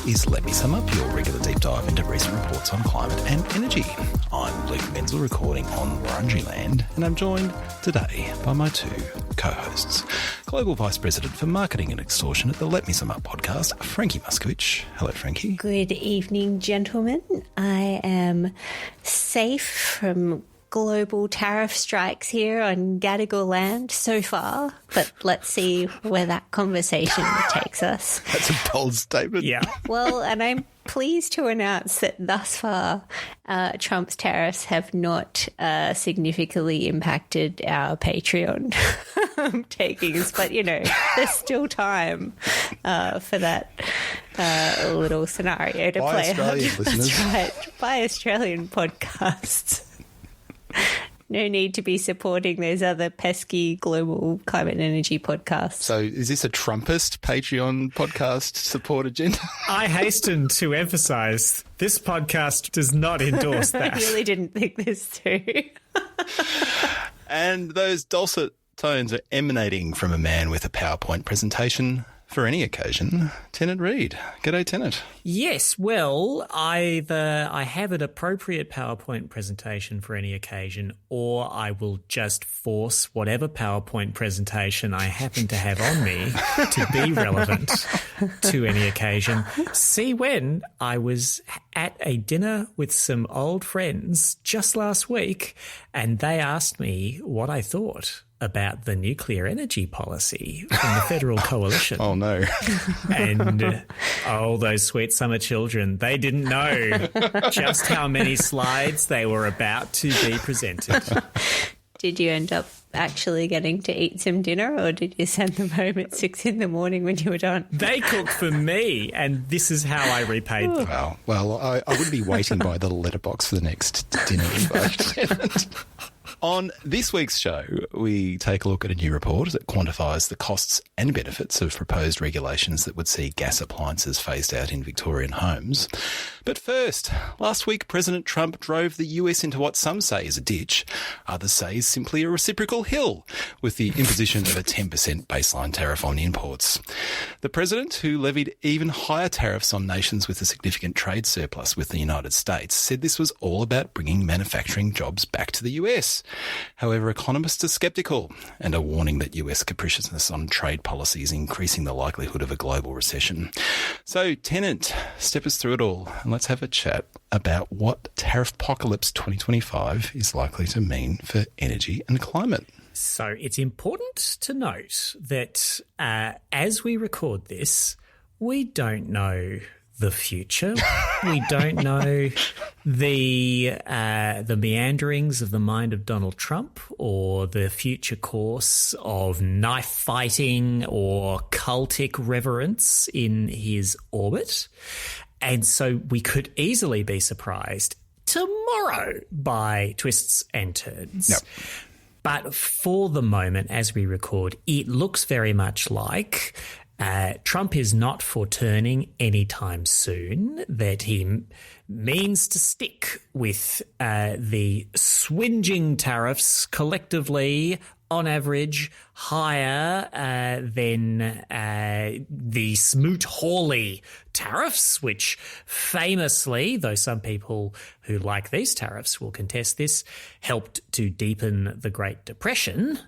This is Let Me Sum Up, your regular deep dive into recent reports on climate and energy. I'm Luke Menzel, recording on Wurundjeri land, and I'm joined today by my two co-hosts. Global Vice President for Marketing and Extortion at the Let Me Sum Up podcast, Frankie Muskowicz. Hello, Frankie. Good evening, gentlemen. I am safe from global tariff strikes here on Gadigal land so far, but let's see where that conversation takes us. That's a bold statement. Yeah. Well, and I'm pleased to announce that thus far Trump's tariffs have not significantly impacted our Patreon takings, but, you know, there's still time for that little scenario to by play Australian out. listeners. That's right, by Australian podcasts. No need to be supporting those other pesky global climate and energy podcasts. So is this a Trumpist Patreon podcast support agenda? I hasten to emphasise this podcast does not endorse that. I really didn't think this through. And those dulcet tones are emanating from a man with a PowerPoint presentation for any occasion, Tennant Reid. G'day, Tennant. Yes, well, either I have an appropriate PowerPoint presentation for any occasion, or I will just force whatever PowerPoint presentation I happen to have on me to be relevant to any occasion. See, when I was at a dinner with some old friends just last week, and they asked me what I thought about the nuclear energy policy from the federal coalition. Oh, no. And all those sweet summer children, they didn't know just how many slides they were about to be presented. Did you end up actually getting to eat some dinner, or did you send them home at 6 a.m. when you were done? They cooked for me, and this is how I repaid them. Wow. Well, I wouldn't be waiting by the letterbox for the next dinner invite. On this week's show, we take a look at a new report that quantifies the costs and benefits of proposed regulations that would see gas appliances phased out in Victorian homes. But first, last week President Trump drove the US into what some say is a ditch, others say is simply a reciprocal hill, with the imposition of a 10% baseline tariff on imports. The president, who levied even higher tariffs on nations with a significant trade surplus with the United States, said this was all about bringing manufacturing jobs back to the US. However, economists are sceptical and are warning that US capriciousness on trade policy is increasing the likelihood of a global recession. So, Tennant, step us through it all and let's have a chat about what Tariffpocalypse 2025 is likely to mean for energy and climate. So it's important to note that as we record this, we don't know the future. We don't know the meanderings of the mind of Donald Trump, or the future course of knife fighting or cultic reverence in his orbit. And so we could easily be surprised tomorrow by twists and turns. Yep. But for the moment, as we record, it looks very much like Trump is not foreturning anytime soon that he means to stick with the swinging tariffs collectively, on average, higher than the Smoot-Hawley tariffs, which famously, though some people who like these tariffs will contest this, helped to deepen the Great Depression.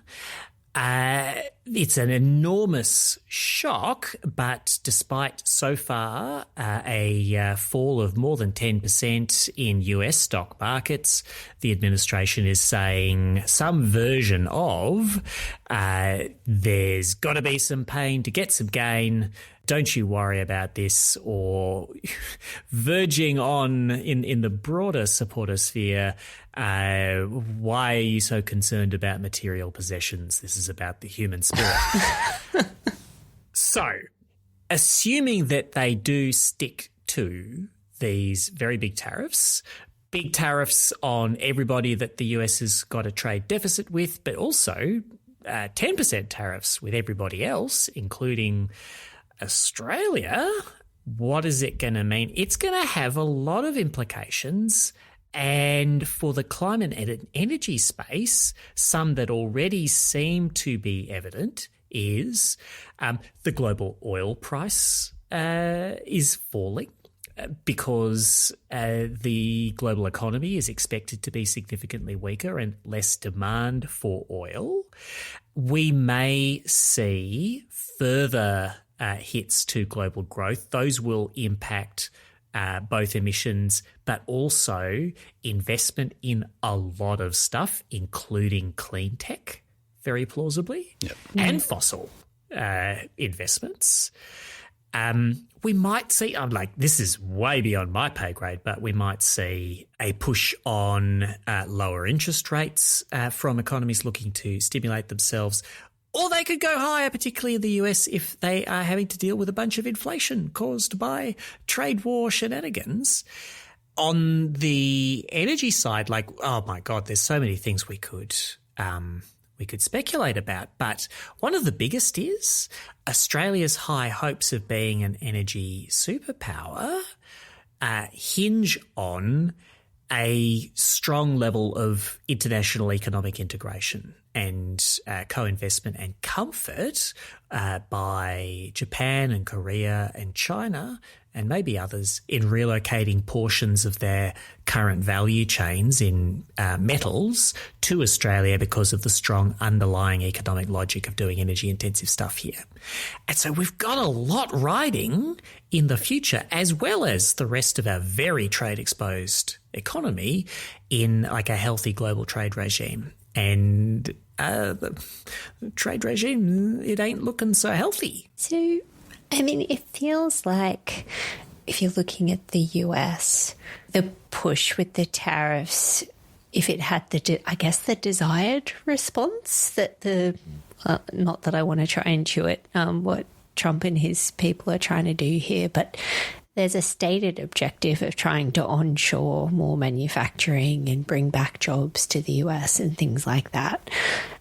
It's an enormous shock, but despite so far a fall of more than 10% in US stock markets, the administration is saying some version of there's got to be some pain to get some gain. Don't you worry about this, or verging on in the broader supporter sphere, why are you so concerned about material possessions? This is about the human spirit. So, assuming that they do stick to these very big tariffs on everybody that the US has got a trade deficit with, but also 10% tariffs with everybody else, including Australia, what is it going to mean? It's going to have a lot of implications. And for the climate and energy space, some that already seem to be evident is the global oil price is falling because the global economy is expected to be significantly weaker and less demand for oil. We may see further hits to global growth. Those will impact both emissions, but also investment in a lot of stuff, including clean tech, very plausibly, and fossil investments. We might see, this is way beyond my pay grade, but we might see a push on lower interest rates from economies looking to stimulate themselves. Or they could go higher, particularly in the US, if they are having to deal with a bunch of inflation caused by trade war shenanigans. On the energy side, oh my God, there's so many things we could speculate about. But one of the biggest is Australia's high hopes of being an energy superpower hinge on a strong level of international economic integration and co-investment and comfort by Japan and Korea and China and maybe others in relocating portions of their current value chains in metals to Australia because of the strong underlying economic logic of doing energy-intensive stuff here. And so we've got a lot riding in the future, as well as the rest of our very trade-exposed economy in a healthy global trade regime. And the trade regime, it ain't looking so healthy. So, it feels like if you're looking at the US, the push with the tariffs, if it had the desired response that not that I want to try and intuit what Trump and his people are trying to do here, but there's a stated objective of trying to onshore more manufacturing and bring back jobs to the US and things like that.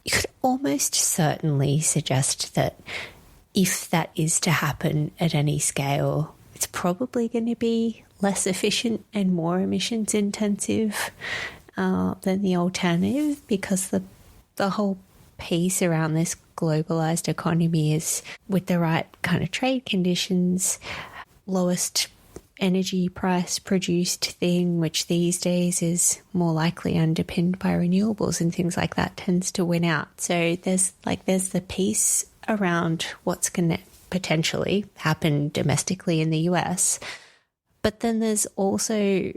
You could almost certainly suggest that if that is to happen at any scale, it's probably going to be less efficient and more emissions intensive than the alternative, because the whole piece around this globalized economy is with the right kind of trade conditions, lowest energy price produced thing, which these days is more likely underpinned by renewables and things like that, tends to win out. So there's the piece around what's going to potentially happen domestically in the US. But then there's also,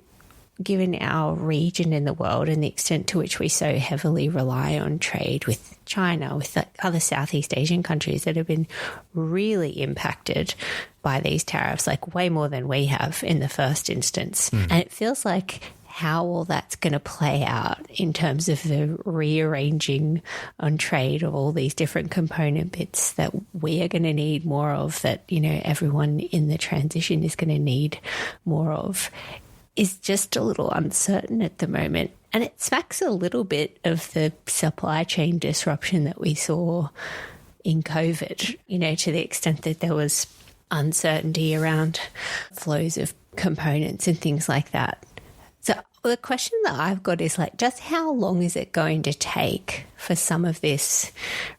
given our region in the world and the extent to which we so heavily rely on trade with China, with other Southeast Asian countries that have been really impacted by these tariffs, way more than we have in the first instance. And it feels like how all that's going to play out in terms of the rearranging on trade of all these different component bits that we are going to need more of, that, everyone in the transition is going to need more of, is just a little uncertain at the moment. And it smacks a little bit of the supply chain disruption that we saw in COVID, to the extent that there was uncertainty around flows of components and things like that. So the question that I've got is just how long is it going to take for some of this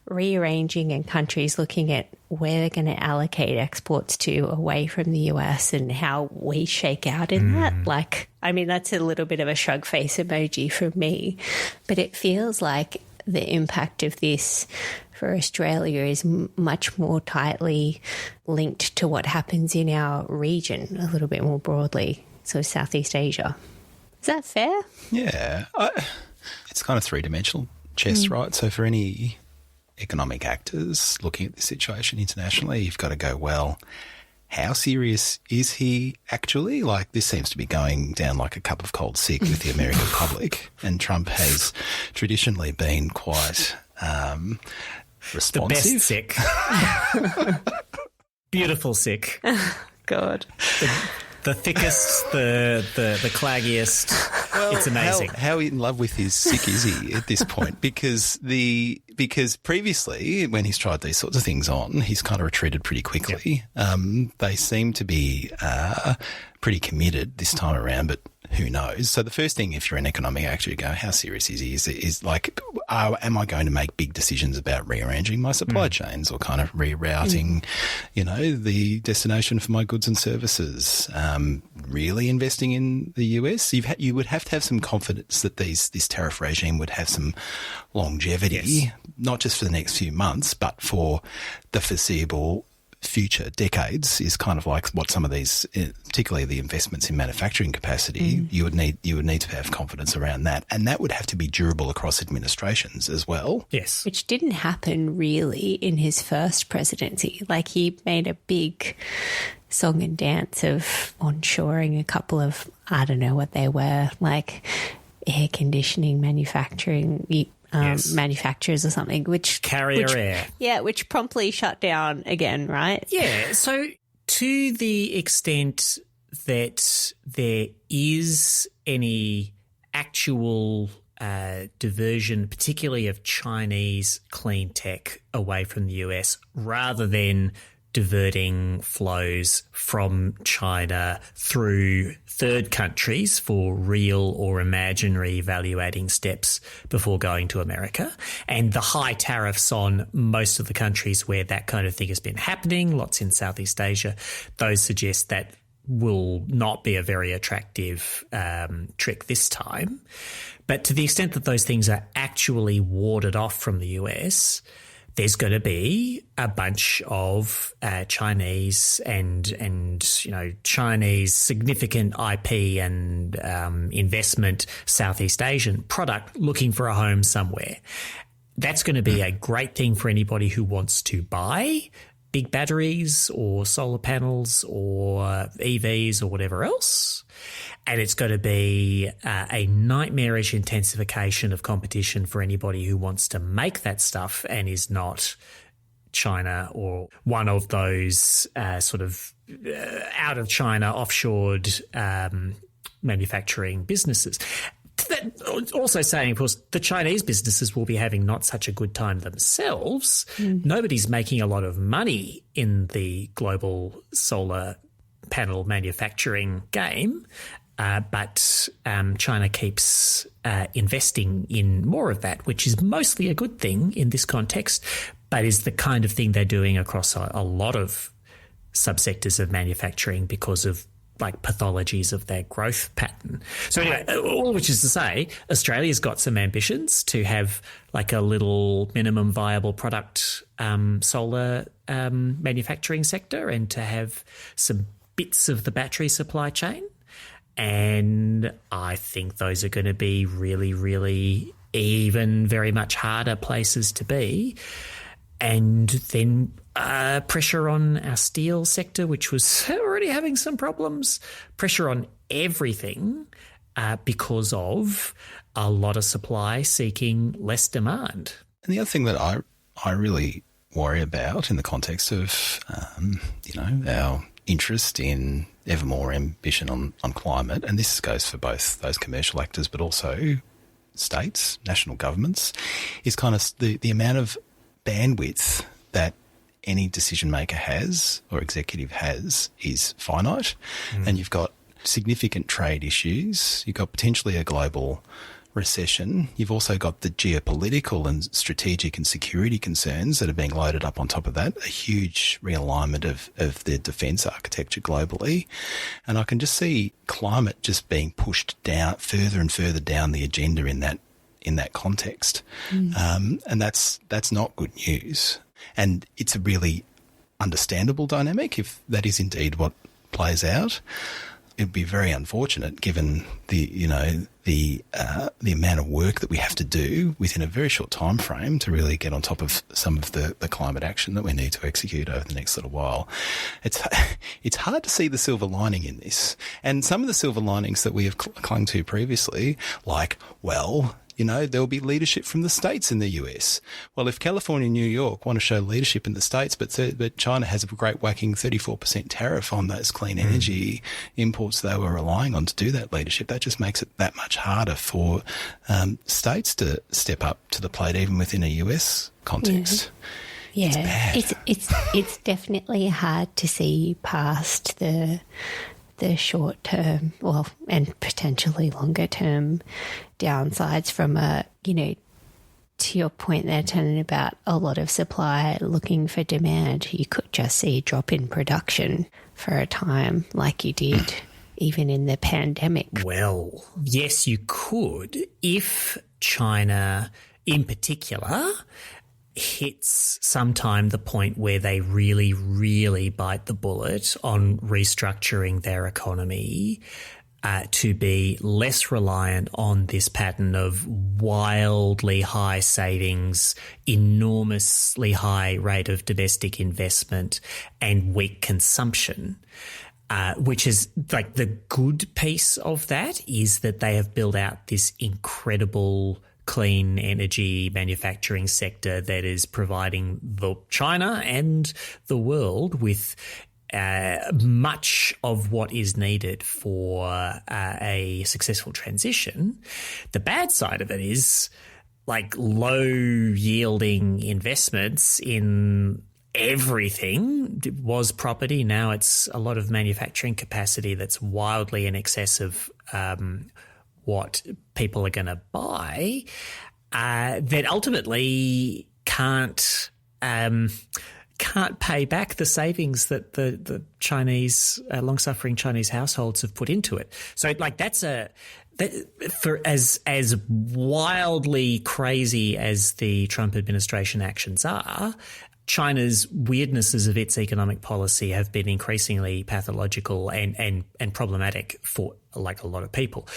rearranging and countries looking at where they're going to allocate exports to away from the US and how we shake out in that? That's a little bit of a shrug face emoji from me, but it feels like the impact of this for Australia is much more tightly linked to what happens in our region a little bit more broadly, so Southeast Asia. Is that fair? Yeah. It's kind of three-dimensional chess, right? So for any economic actors looking at this situation internationally, you've got to go, well, how serious is he actually? This seems to be going down like a cup of cold sick with the American public, and Trump has traditionally been quite responsive. The best sick. Beautiful sick. God. The thickest, the claggiest. Well, it's amazing. How in love with his sick is he at this point? Because previously, when he's tried these sorts of things on, he's kind of retreated pretty quickly. Yep. They seem to be pretty committed this time around, but who knows? So the first thing, if you're an economic actor, you go, how serious is he? Is like, am I going to make big decisions about rearranging my supply chains or kind of rerouting, the destination for my goods and services? Really investing in the US? You would have to have some confidence that this tariff regime would have some longevity, not just for the next few months, but for the foreseeable future decades, is kind of like what some of these, particularly the investments in manufacturing capacity, you would need to have confidence around that, and that would have to be durable across administrations as well. Yes, which didn't happen really in his first presidency. Like, he made a big song and dance of onshoring a couple of, I don't know what they were, like air conditioning manufacturing. Manufacturers or something, which Air. Yeah, which promptly shut down again, right? Yeah. So to the extent that there is any actual diversion, particularly of Chinese clean tech away from the US, rather than diverting flows from China through third countries for real or imaginary value-adding steps before going to America. And the high tariffs on most of the countries where that kind of thing has been happening, lots in Southeast Asia, those suggest that will not be a very attractive trick this time. But to the extent that those things are actually warded off from the US, there's going to be a bunch of Chinese and Chinese significant IP and investment Southeast Asian product looking for a home somewhere. That's going to be a great thing for anybody who wants to buy big batteries or solar panels or EVs or whatever else. And it's going to be a nightmarish intensification of competition for anybody who wants to make that stuff and is not China or one of those sort of out of China offshored manufacturing businesses. That also saying, of course, the Chinese businesses will be having not such a good time themselves. Nobody's making a lot of money in the global solar panel manufacturing game. But China keeps investing in more of that, which is mostly a good thing in this context, but is the kind of thing they're doing across a lot of subsectors of manufacturing because of like pathologies of their growth pattern. So anyway, all which is to say, Australia's got some ambitions to have like a little minimum viable product solar manufacturing sector and to have some bits of the battery supply chain. And I think those are going to be really, really even very much harder places to be. And then pressure on our steel sector, which was already having some problems, pressure on everything because of a lot of supply seeking less demand. And the other thing that I really worry about in the context of, our interest in ever more ambition on climate, and this goes for both those commercial actors but also states, national governments, is kind of the amount of bandwidth that any decision maker has or executive has is finite. And you've got significant trade issues, you've got potentially a global recession, you've also got the geopolitical and strategic and security concerns that are being loaded up on top of that, a huge realignment of the defence architecture globally. And I can just see climate just being pushed down further and further down the agenda in that context. And that's not good news. And it's a really understandable dynamic if that is indeed what plays out. It'd be very unfortunate given the amount of work that we have to do within a very short time frame to really get on top of some of the climate action that we need to execute over the next little while. It's hard to see the silver lining in this. And some of the silver linings that we have clung to previously, like, well, there'll be leadership from the states in the US. Well, if California and New York want to show leadership in the states, but China has a great whacking 34% tariff on those clean energy imports they were relying on to do that leadership, that just makes it that much harder for states to step up to the plate, even within a US context. Yeah, it's bad. It's definitely hard to see past the short term, and potentially longer term downsides from to your point there, Tenen, about a lot of supply looking for demand. You could just see a drop in production for a time, like you did even in the pandemic. Well, yes, you could if China, in particular, hits sometime the point where they really, really bite the bullet on restructuring their economy to be less reliant on this pattern of wildly high savings, enormously high rate of domestic investment and weak consumption. Which is like the good piece of that is that they have built out this incredible clean energy manufacturing sector that is providing China and the world with much of what is needed for a successful transition. The bad side of it is like low yielding investments in everything. It was property. Now it's a lot of manufacturing capacity that's wildly in excess of what people are going to buy, that ultimately can't pay back the savings that the Chinese, long-suffering Chinese households have put into it. So, like, for as wildly crazy as the Trump administration actions are, China's weirdnesses of its economic policy have been increasingly pathological and problematic for like a lot of people.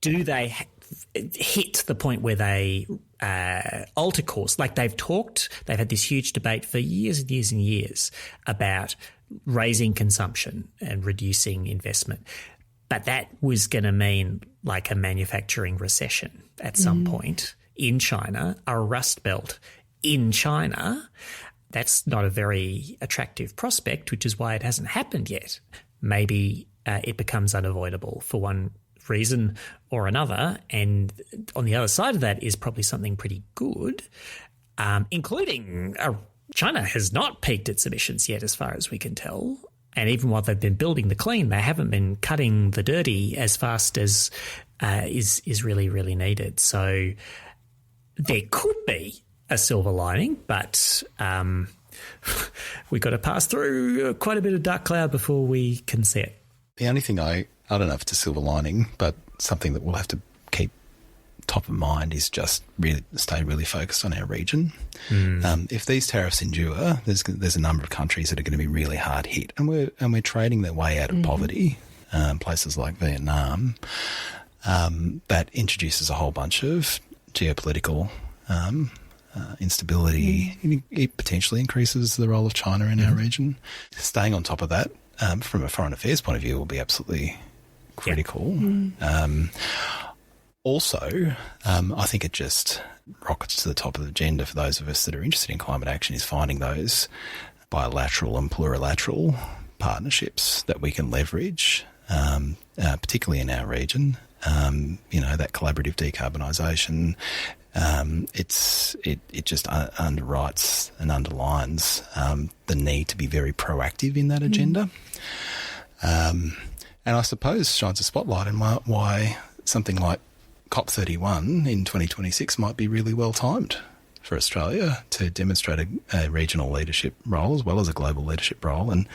Do they hit the point where they alter course? Like they've had this huge debate for years and years and years about raising consumption and reducing investment. But that was going to mean like a manufacturing recession at some point in China, a rust belt in China. That's not a very attractive prospect, which is why it hasn't happened yet. Maybe it becomes unavoidable for one reason or another. And on the other side of that is probably something pretty good, including China has not peaked its emissions yet as far as we can tell. And even while they've been building the clean, they haven't been cutting the dirty as fast as is really, really needed. So there could be a silver lining, but we've got to pass through quite a bit of dark cloud before we can see it. The only thing I don't know if it's a silver lining, but something that we'll have to keep top of mind is just really stay really focused on our region. If these tariffs endure, there's a number of countries that are going to be really hard hit, and we're trading their way out of poverty. Places like Vietnam, that introduces a whole bunch of geopolitical instability. It potentially increases the role of China in our region. Staying on top of that from a foreign affairs point of view will be absolutely critical. Also, I think it just rockets to the top of the agenda for those of us that are interested in climate action is finding those bilateral and plurilateral partnerships that we can leverage, particularly in our region. That collaborative decarbonisation, it just underwrites and underlines the need to be very proactive in that agenda. And I suppose shines a spotlight on why something like COP31 in 2026 might be really well timed for Australia to demonstrate a regional leadership role as well as a global leadership role and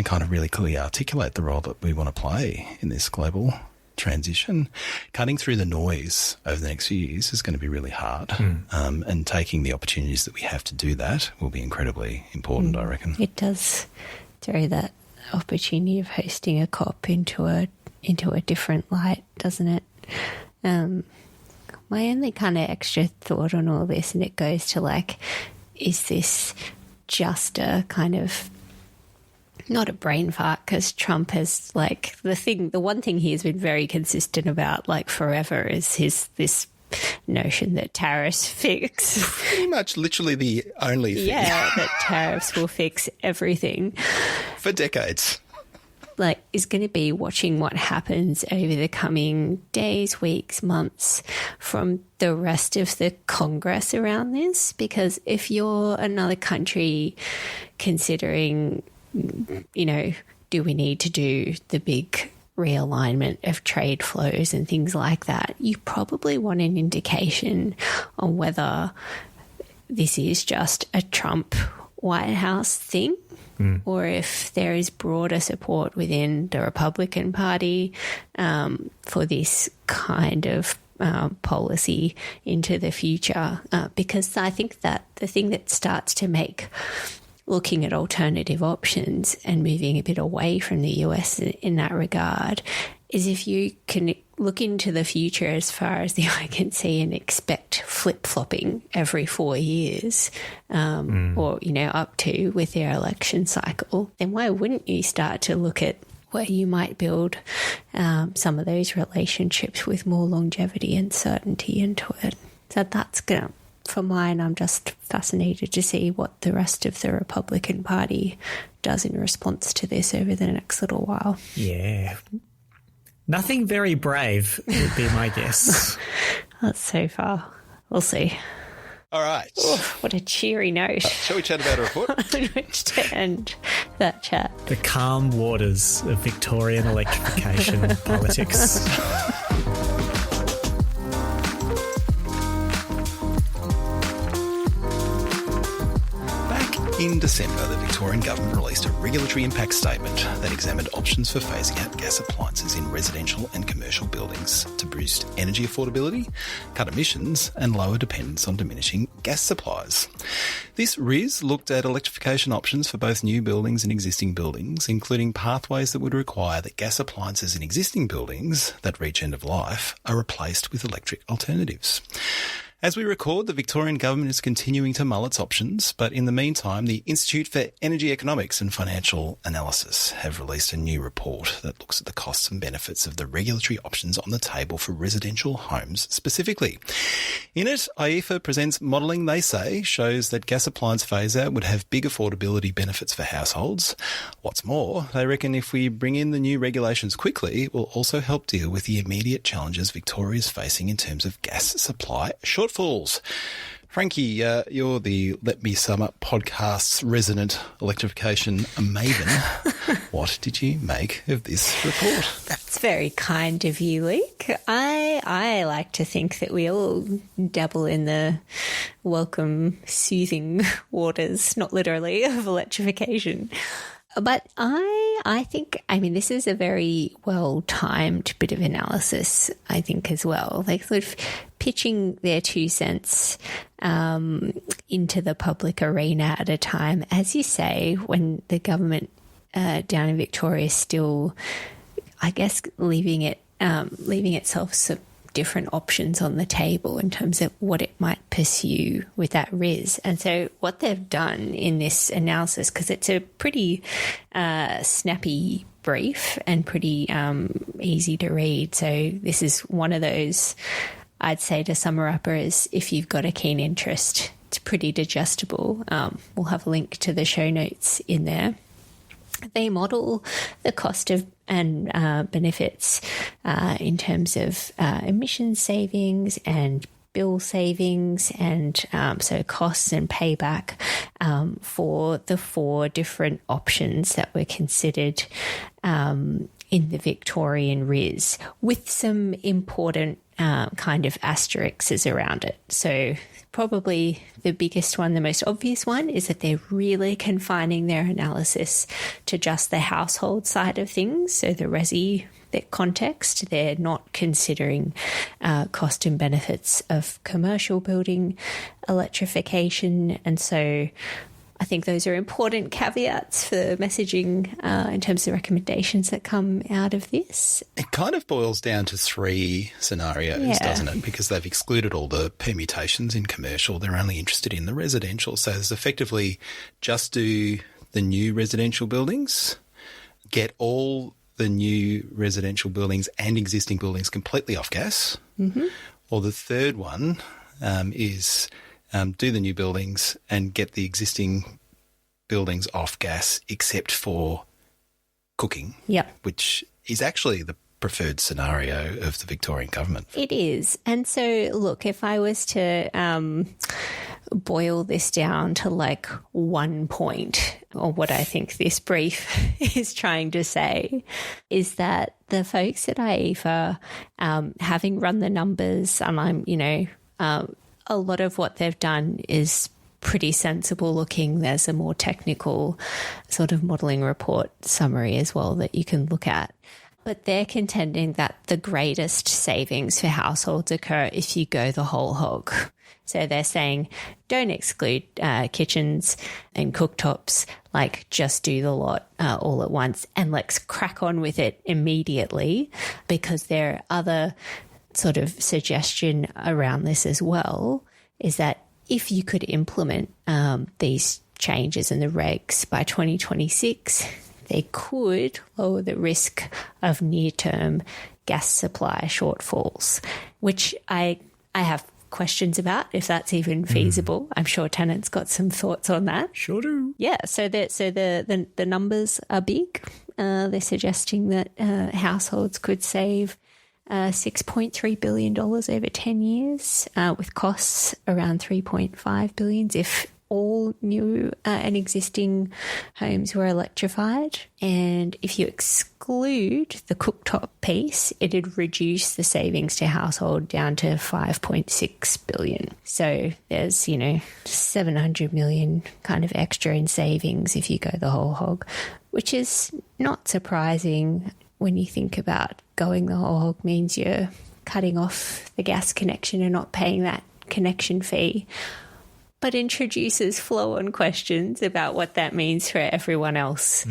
kind of really clearly articulate the role that we want to play in this global transition. Cutting through the noise over the next few years is going to be really hard, and taking the opportunities that we have to do that will be incredibly important, I reckon. It does throw that opportunity of hosting a COP into a different light, doesn't it? My only kind of extra thought on all this, and it goes to like, is this just a kind of not a brain fart, because Trump has like the one thing he has been very consistent about like forever is this notion that tariffs fix. Pretty much literally the only thing. Yeah, that tariffs will fix everything. For decades. Like, is going to be watching what happens over the coming days, weeks, months from the rest of the Congress around this. Because if you're another country considering, you know, do we need to do the big realignment of trade flows and things like that, you probably want an indication on whether this is just a Trump White House thing, or if there is broader support within the Republican Party for this kind of policy into the future. Because I think that the thing that starts to make looking at alternative options and moving a bit away from the US in that regard is if you can look into the future as far as the eye can see and expect flip-flopping every 4 years or, you know, up to with their election cycle, then why wouldn't you start to look at where you might build some of those relationships with more longevity and certainty into it? So that's going to, for mine, I'm just fascinated to see what the rest of the Republican Party does in response to this over the next little while. Yeah. Nothing very brave would be my guess. That's so far. We'll see. All right. Oh, what a cheery note. Shall we chat about a report? On which to end that chat. The calm waters of Victorian electrification politics. In December, the Victorian Government released a regulatory impact statement that examined options for phasing out gas appliances in residential and commercial buildings to boost energy affordability, cut emissions and lower dependence on diminishing gas supplies. This RIS looked at electrification options for both new buildings and existing buildings, including pathways that would require that gas appliances in existing buildings that reach end of life are replaced with electric alternatives. As we record, the Victorian Government is continuing to mull its options, but in the meantime, the Institute for Energy Economics and Financial Analysis have released a new report that looks at the costs and benefits of the regulatory options on the table for residential homes specifically. In it, IEFA presents modelling they say shows that gas appliance phase-out would have big affordability benefits for households. What's more, they reckon if we bring in the new regulations quickly, it will also help deal with the immediate challenges Victoria is facing in terms of gas supply shortfalls. Frankie, you're the Let Me Sum Up podcast's resident electrification maven. What did you make of this report? That's very kind of you, Luke. I like to think that we all dabble in the welcome, soothing waters, not literally, of electrification. But I think, I mean, this is a very well-timed bit of analysis, I think, as well. Like, sort of pitching their 2 cents into the public arena at a time, as you say, when the government down in Victoria is still, I guess, leaving itself some different options on the table in terms of what it might pursue with that RIS. And so what they've done in this analysis, because it's a pretty snappy brief and pretty easy to read. So this is one of those, I'd say, to sum her up, is if you've got a keen interest, it's pretty digestible. We'll have a link to the show notes in there. They model the cost of and benefits in terms of emission savings and bill savings and so costs and payback for the 4 different options that were considered in the Victorian RIS, with some important kind of asterisks around it. So probably the biggest one, the most obvious one, is that they're really confining their analysis to just the household side of things. So the resi context, they're not considering cost and benefits of commercial building electrification. And so I think those are important caveats for messaging in terms of recommendations that come out of this. It kind of boils down to 3 scenarios, doesn't it? Because they've excluded all the permutations in commercial. They're only interested in the residential. So there's effectively just do the new residential buildings, get all the new residential buildings and existing buildings completely off gas, Or the third one is do the new buildings and get the existing buildings off gas except for cooking, which is actually the preferred scenario of the Victorian government. It is. And so, look, if I was to boil this down to like one point, or what I think this brief is trying to say, is that the folks at IEFA, having run the numbers, and a lot of what they've done is pretty sensible looking. There's a more technical sort of modelling report summary as well that you can look at. But they're contending that the greatest savings for households occur if you go the whole hog. So they're saying don't exclude kitchens and cooktops, like just do the lot all at once and let's crack on with it immediately, because there are other sort of suggestion around this as well, is that if you could implement these changes in the regs by 2026, they could lower the risk of near-term gas supply shortfalls, which I have questions about if that's even feasible. I'm sure Tennant's got some thoughts on that. Sure do. Yeah, so the numbers are big. They're suggesting that households could save $6.3 billion over 10 years, with costs around $3.5 billion if all new and existing homes were electrified. And if you exclude the cooktop piece, it'd reduce the savings to household down to $5.6 billion. So there's, $700 million kind of extra in savings if you go the whole hog, which is not surprising when you think about going the whole hog means you're cutting off the gas connection and not paying that connection fee, but introduces flow-on questions about what that means for everyone else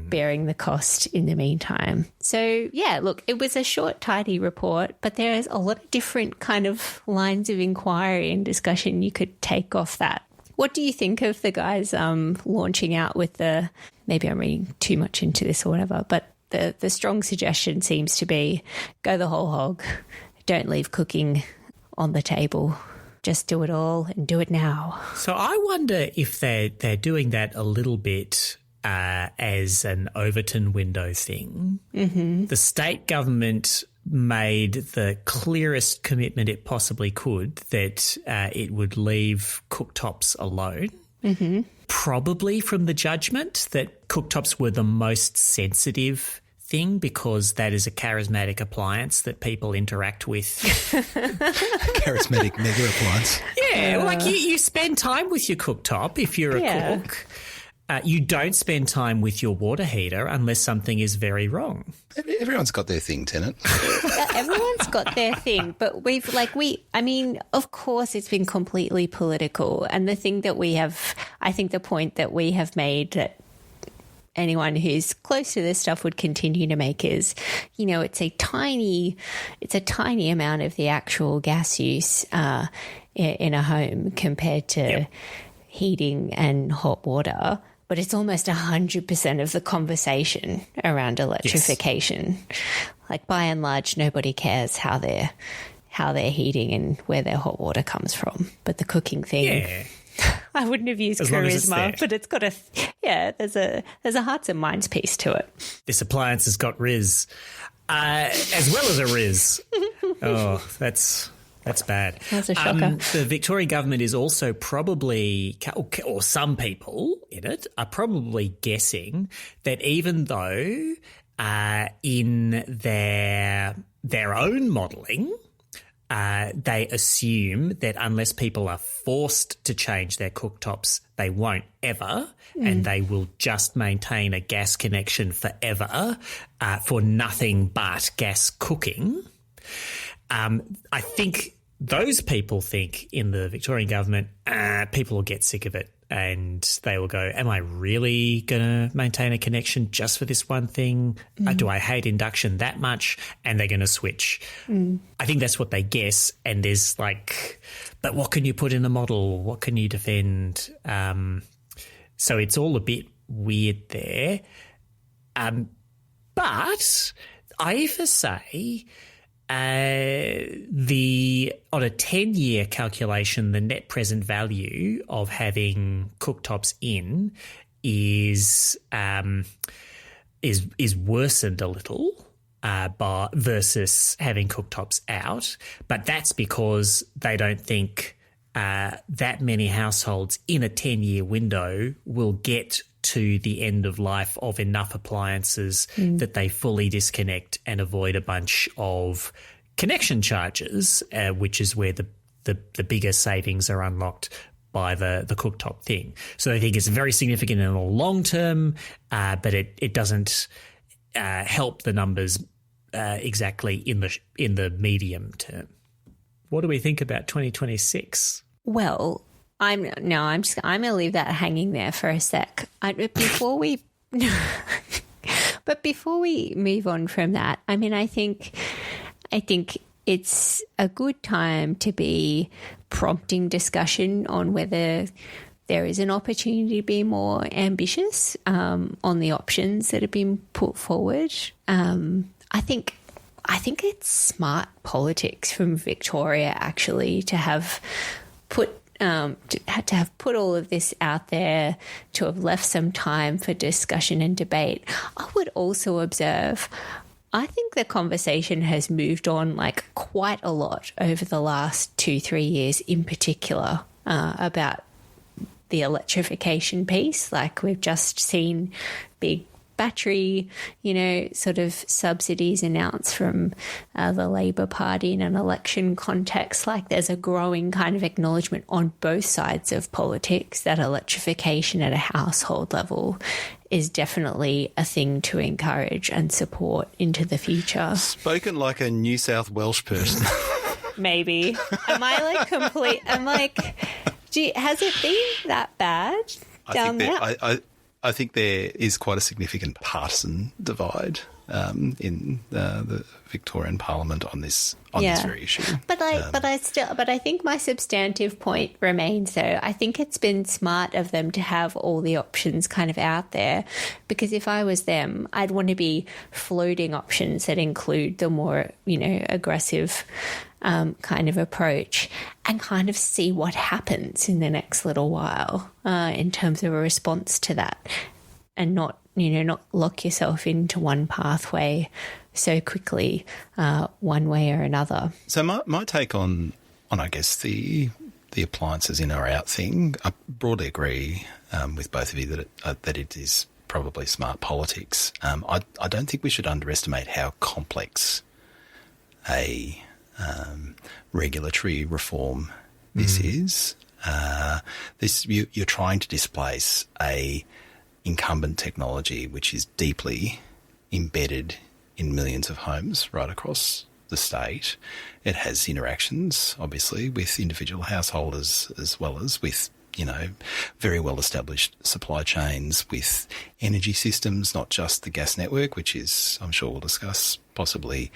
bearing the cost in the meantime. So, yeah, look, it was a short, tidy report, but there's a lot of different kind of lines of inquiry and discussion you could take off that. What do you think of the guys launching out with the, maybe I'm reading too much into this or whatever, but the strong suggestion seems to be go the whole hog, don't leave cooking on the table. Just do it all and do it now. So I wonder if they're doing that a little bit as an Overton window thing. Mm-hmm. The state government made the clearest commitment it possibly could that it would leave cooktops alone. Mm-hmm. Probably from the judgment that cooktops were the most sensitive thing because that is a charismatic appliance that people interact with. Charismatic mega appliance. Yeah, like you spend time with your cooktop if you're a cook. You don't spend time with your water heater unless something is very wrong. Everyone's got their thing, Tennant. Everyone's got their thing, but of course it's been completely political. And the thing that I think the point that we have made that anyone who's close to this stuff would continue to make is, it's a tiny amount of the actual gas use in a home compared to heating and hot water. But it's almost 100% of the conversation around electrification. Yes. Like by and large, nobody cares how they're heating and where their hot water comes from. But the cooking thing, I wouldn't have used charisma, but it's got there's a hearts and minds piece to it. This appliance has got Riz, as well as a Riz. Oh, that's bad. That's a shocker. The Victorian government is also probably, or some people in it, are probably guessing that even though in their own modelling, they assume that unless people are forced to change their cooktops, they won't ever, and they will just maintain a gas connection forever for nothing but gas cooking. I think those people think in the Victorian government, people will get sick of it and they will go, am I really going to maintain a connection just for this one thing? Do I hate induction that much? And they're going to switch. I think that's what they guess. And there's but what can you put in the model? What can you defend? So it's all a bit weird there. But IEFA say On a 10-year calculation, the net present value of having cooktops in is worsened a little versus having cooktops out, but that's because they don't think that many households in a 10-year window will get to the end of life of enough appliances that they fully disconnect and avoid a bunch of connection charges, which is where the bigger savings are unlocked by the cooktop thing. So I think it's very significant in the long term, but it doesn't help the numbers exactly in the medium term. What do we think about 2026? Well, I'm going to leave that hanging there for a sec. Before we move on from that, I mean, I think it's a good time to be prompting discussion on whether there is an opportunity to be more ambitious on the options that have been put forward. I think it's smart politics from Victoria actually to have put all of this out there, to have left some time for discussion and debate. I would also observe, I think the conversation has moved on like quite a lot over the last 2-3 years in particular about the electrification piece. Like we've just seen big battery, sort of subsidies announced from the Labor Party in an election context. Like there's a growing kind of acknowledgement on both sides of politics that electrification at a household level is definitely a thing to encourage and support into the future. Spoken like a New South Welsh person. Maybe. Am I like complete? I'm like, has it been that bad down there? I think there is quite a significant partisan divide in the Victorian Parliament on this very issue. But I think my substantive point remains though. I think it's been smart of them to have all the options kind of out there, because if I was them, I'd want to be floating options that include the more aggressive kind of approach, and kind of see what happens in the next little while in terms of a response to that, and not lock yourself into one pathway so quickly, one way or another. So my take on I guess the appliances in or out thing, I broadly agree with both of you that it is probably smart politics. I don't think we should underestimate how complex a regulatory reform this is. You're trying to displace a incumbent technology which is deeply embedded in millions of homes right across the state. It has interactions, obviously, with individual householders as well as with very well-established supply chains, with energy systems, not just the gas network, which is, I'm sure we'll discuss, possibly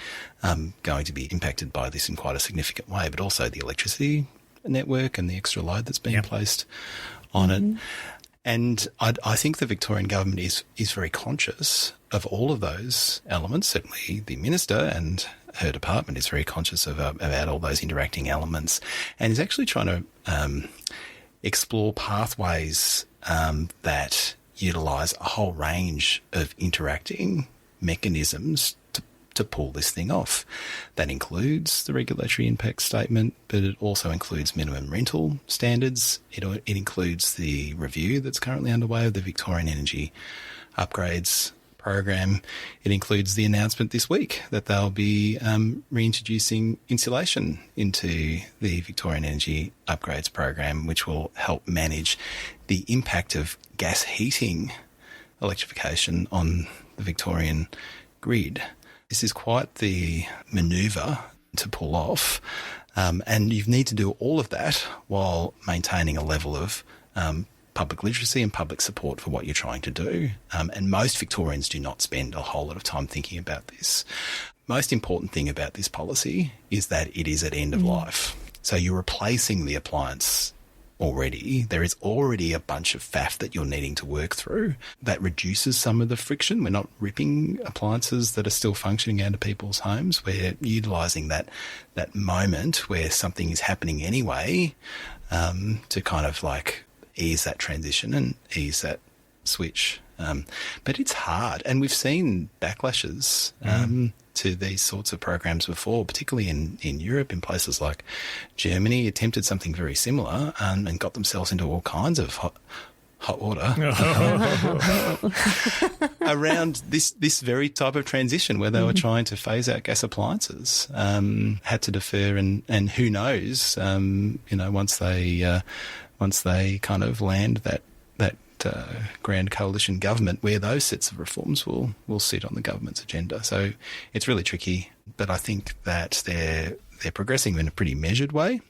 going to be impacted by this in quite a significant way, but also the electricity network and the extra load that's being placed on it. And I think the Victorian government is very conscious of all of those elements. Certainly the minister and her department is very conscious about all those interacting elements, and is actually trying to explore pathways that utilise a whole range of interacting mechanisms to pull this thing off. That includes the regulatory impact statement, but it also includes minimum rental standards. It includes the review that's currently underway of the Victorian Energy Upgrades program. It includes the announcement this week that they'll be reintroducing insulation into the Victorian Energy Upgrades program, which will help manage the impact of gas heating electrification on the Victorian grid. This is quite the manoeuvre to pull off, and you need to do all of that while maintaining a level of public literacy and public support for what you're trying to do. And most Victorians do not spend a whole lot of time thinking about this. Most important thing about this policy is that it is at end of life. So you're replacing the appliance already. There is already a bunch of faff that you're needing to work through. That reduces some of the friction. We're not ripping appliances that are still functioning out of people's homes. We're utilising that moment where something is happening anyway to kind of like ease that transition and ease that switch. But it's hard. And we've seen backlashes to these sorts of programs before, particularly in Europe, in places like Germany, attempted something very similar and got themselves into all kinds of hot water around this very type of transition where they were trying to phase out gas appliances, had to defer and who knows, once they kind of land that grand coalition government, where those sets of reforms will sit on the government's agenda. So it's really tricky, but I think that they're progressing in a pretty measured way.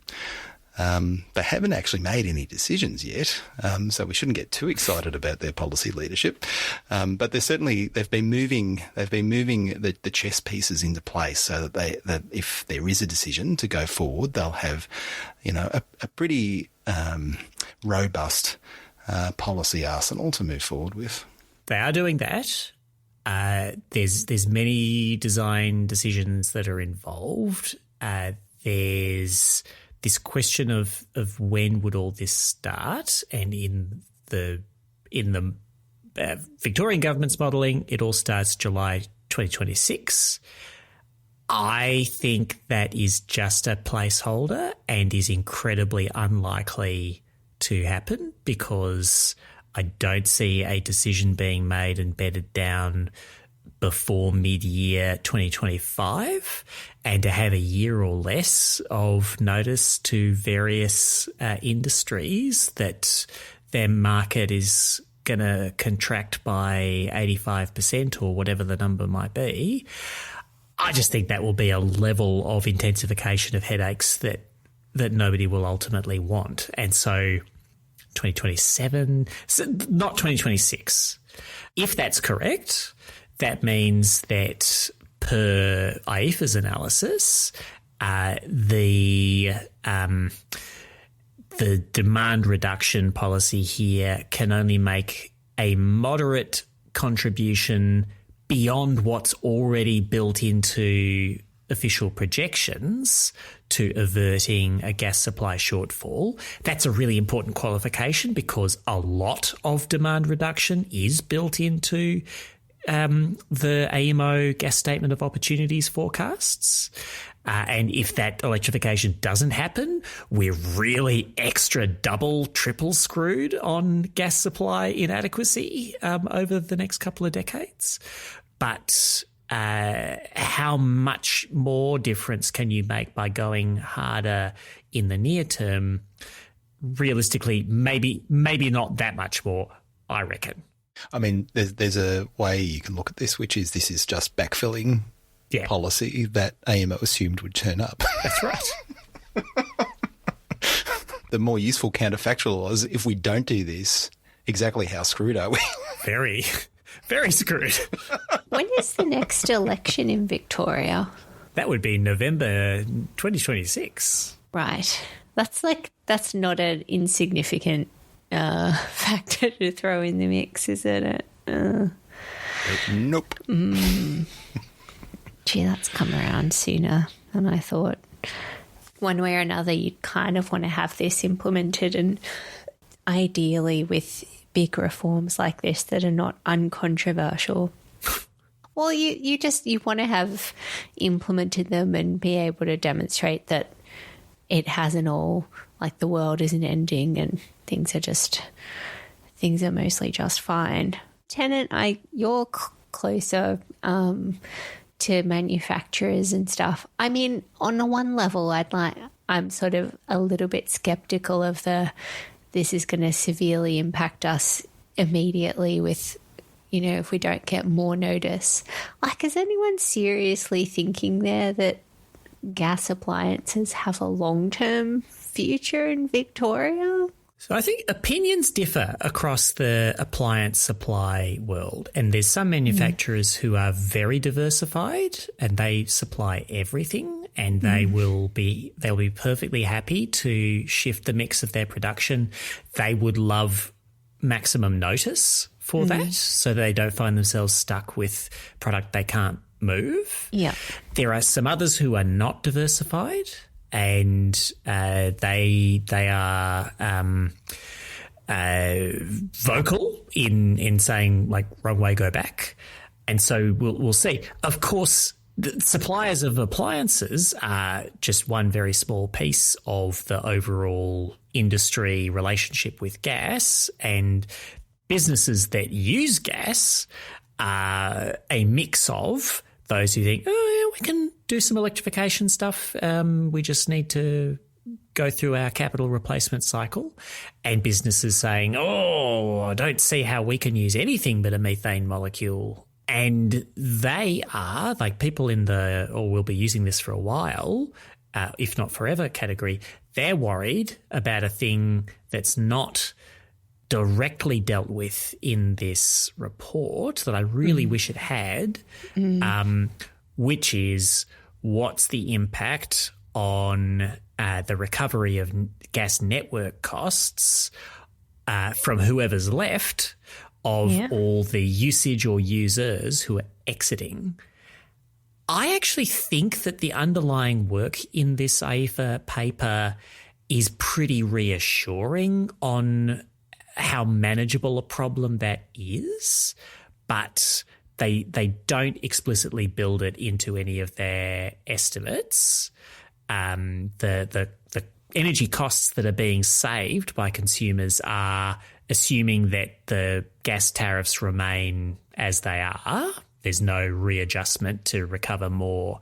They haven't actually made any decisions yet, so we shouldn't get too excited about their policy leadership. But they've been moving the chess pieces into place so that if there is a decision to go forward, they'll have, a pretty robust policy arsenal to move forward with. They are doing that. There's many design decisions that are involved. There's this question of when would all this start, and in the Victorian government's modelling, it all starts July 2026. I think that is just a placeholder and is incredibly unlikely to happen, because I don't see a decision being made and bedded down before mid-year 2025, and to have a year or less of notice to various industries that their market is going to contract by 85% or whatever the number might be. I just think that will be a level of intensification of headaches that nobody will ultimately want. And so 2027, not 2026. If that's correct, that means that per IEFA's analysis, the demand reduction policy here can only make a moderate contribution beyond what's already built into official projections to averting a gas supply shortfall. That's a really important qualification, because a lot of demand reduction is built into the AEMO gas statement of opportunities forecasts. And if that electrification doesn't happen, we're really extra double, triple screwed on gas supply inadequacy over the next couple of decades. But how much more difference can you make by going harder in the near term? Realistically, maybe not that much more, I reckon. I mean, there's a way you can look at this, which is just backfilling policy that AEMO assumed would turn up. That's right. The more useful counterfactual was, if we don't do this, exactly how screwed are we? Very, very screwed. When is the next election in Victoria? That would be November 2026. Right. That's not an insignificant factor to throw in the mix, isn't it? Nope. Gee, that's come around sooner than I thought. One way or another, you'd kind of want to have this implemented, and ideally with big reforms like this that are not uncontroversial. Well, you want to have implemented them and be able to demonstrate that it hasn't all, like, the world isn't ending and things are mostly just fine. Tennant, you're closer to manufacturers and stuff. I mean, on the one level, I'm sort of a little bit skeptical of this is going to severely impact us immediately with, if we don't get more notice. Like, is anyone seriously thinking there that gas appliances have a long-term future in Victoria? So I think opinions differ across the appliance supply world, and there's some manufacturers who are very diversified and they supply everything, and they'll be perfectly happy to shift the mix of their production. They would love maximum notice for that, so they don't find themselves stuck with product they can't move. Yeah. There are some others who are not diversified, and they are vocal in saying, like, wrong way, go back. And so we'll see. Of course, the suppliers of appliances are just one very small piece of the overall industry relationship with gas, and businesses that use gas are a mix of those who think, oh, yeah, we can do some electrification stuff. We just need to go through our capital replacement cycle, and businesses saying, oh, I don't see how we can use anything but a methane molecule. And they are, like, people in the, or will be using this for a while, if not forever category, they're worried about a thing that's not directly dealt with in this report that I really wish it had, which is what's the impact on the recovery of gas network costs from whoever's left of all the usage or users who are exiting. I actually think that the underlying work in this AIFA paper is pretty reassuring on how manageable a problem that is, but they don't explicitly build it into any of their estimates. The energy costs that are being saved by consumers are assuming that the gas tariffs remain as they are. There's no readjustment to recover more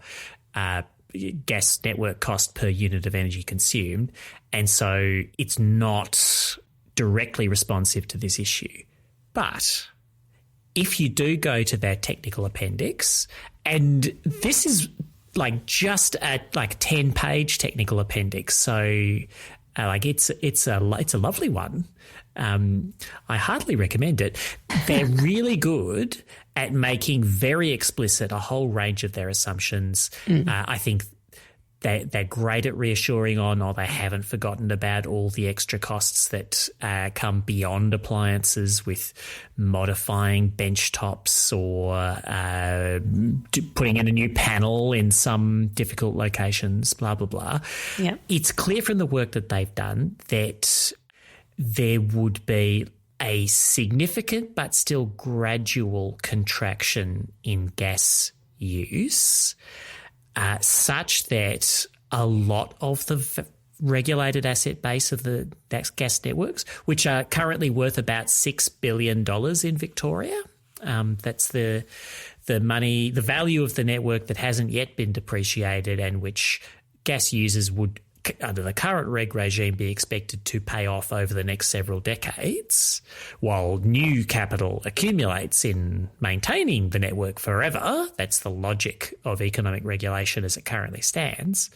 gas network cost per unit of energy consumed. And so it's not directly responsive to this issue. But if you do go to their technical appendix, and this is like just a 10-page technical appendix, so it's a lovely one. I heartily recommend it. They're really good at making very explicit a whole range of their assumptions. I think they're great at reassuring on, or they haven't forgotten about all the extra costs that come beyond appliances with modifying bench tops or putting in a new panel in some difficult locations, blah, blah, blah. Yeah. It's clear from the work that they've done that there would be a significant but still gradual contraction in gas use, such that a lot of the regulated asset base of the gas networks, which are currently worth about $6 billion in Victoria, that's the money, the value of the network that hasn't yet been depreciated, and which gas users would, under the current reg regime, be expected to pay off over the next several decades, while new capital accumulates in maintaining the network forever. That's the logic of economic regulation as it currently stands.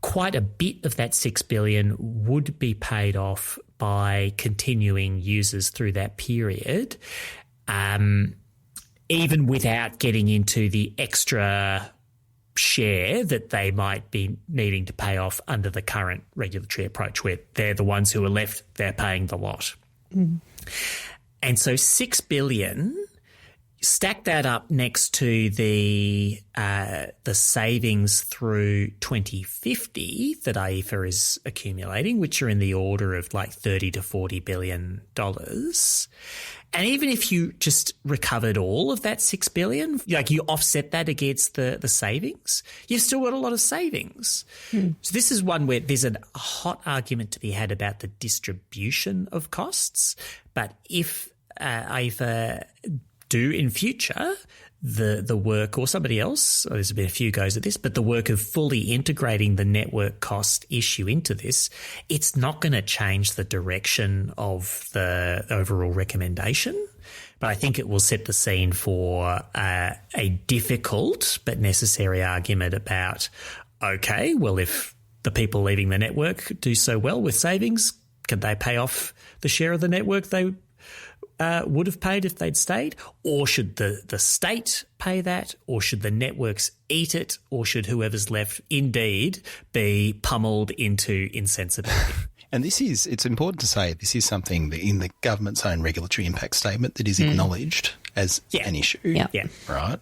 Quite a bit of that $6 billion would be paid off by continuing users through that period, even without getting into the extra share that they might be needing to pay off under the current regulatory approach, where they're the ones who are left, they're paying the lot. And so $6 billion, stack that up next to the savings through 2050 that AIFA is accumulating, which are in the order of like $30 to $40 billion. And even if you just recovered all of that $6 billion, like you offset that against the savings, you've still got a lot of savings. So this is one where there's a hot argument to be had about the distribution of costs. But if AIFA do in future the work, or somebody else, there's been a few goes at this, but the work of fully integrating the network cost issue into this, it's not going to change the direction of the overall recommendation. But I think it will set the scene for a difficult but necessary argument about, okay, well, if the people leaving the network do so well with savings, can they pay off the share of the network they would have paid if they'd stayed? Or should the state pay that? Or should the networks eat it? Or should whoever's left indeed be pummeled into insensibility? And it's important to say, this is something that in the government's own regulatory impact statement that is acknowledged as an issue, right?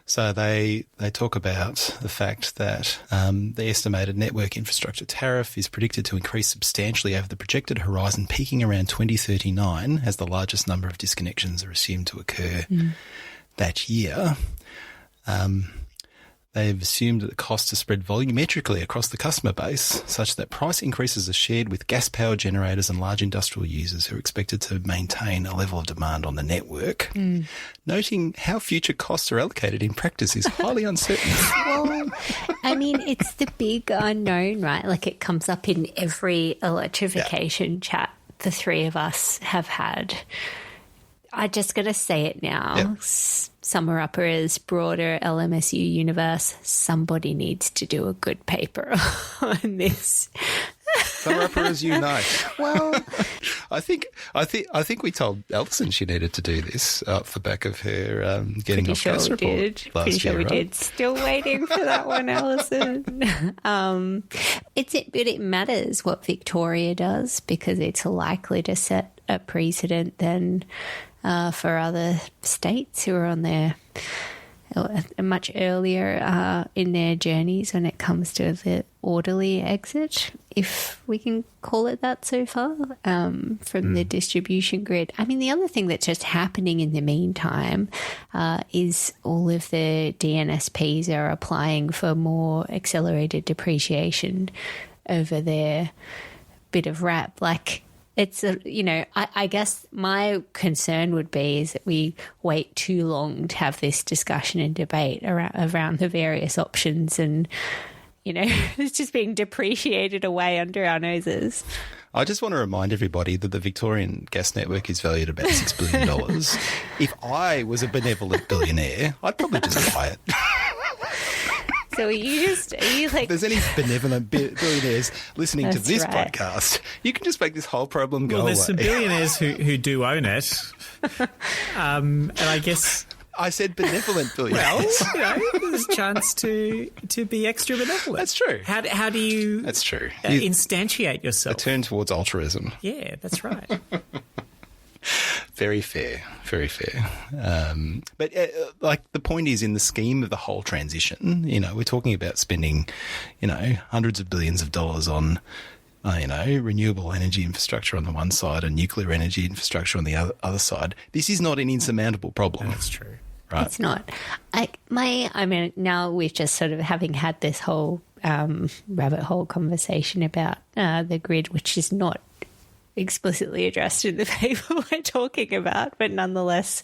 So they talk about the fact that the estimated network infrastructure tariff is predicted to increase substantially over the projected horizon, peaking around 2039 as the largest number of disconnections are assumed to occur that year. They've assumed that the costs are spread volumetrically across the customer base, such that price increases are shared with gas power generators and large industrial users who are expected to maintain a level of demand on the network. Noting how future costs are allocated in practice is highly uncertain. Well, I mean, it's the big unknown, right? Like, it comes up in every electrification chat the three of us have had. I'm just going to say it now. Summer uppers, broader LMSU universe, somebody needs to do a good paper on this. Summer uppers unite. Well, I think we told Alison she needed to do this off the back of her getting off gas report last Pretty sure year, we right? did. Still waiting for that one, Alison. But it matters what Victoria does, because it's likely to set a precedent then for other states who are on their much earlier in their journeys when it comes to the orderly exit, if we can call it that so far, from the distribution grid. I mean, the other thing that's just happening in the meantime is all of the DNSPs are applying for more accelerated depreciation over their bit of RAP. Like, it's I guess my concern would be is that we wait too long to have this discussion and debate around the various options, and it's just being depreciated away under our noses. I just want to remind everybody that the Victorian gas network is valued at about $6 billion. If I was a benevolent billionaire, I'd probably just buy it. So are you like... If there's any benevolent billionaires listening to this right. podcast, you can just make this whole problem go away. Well, there's some billionaires who do own it. And I guess... I said benevolent billionaires. Well, there's a chance to be extra benevolent. That's true. How do you... That's true. Instantiate yourself? A turn towards altruism. Yeah, that's right. Very fair, very fair. But the point is, in the scheme of the whole transition, we're talking about spending, hundreds of billions of dollars on, renewable energy infrastructure on the one side and nuclear energy infrastructure on the other side. This is not an insurmountable problem. That's true. Right. It's not. Now we've just sort of having had this whole rabbit hole conversation about the grid, which is not explicitly addressed in the paper we're talking about, but nonetheless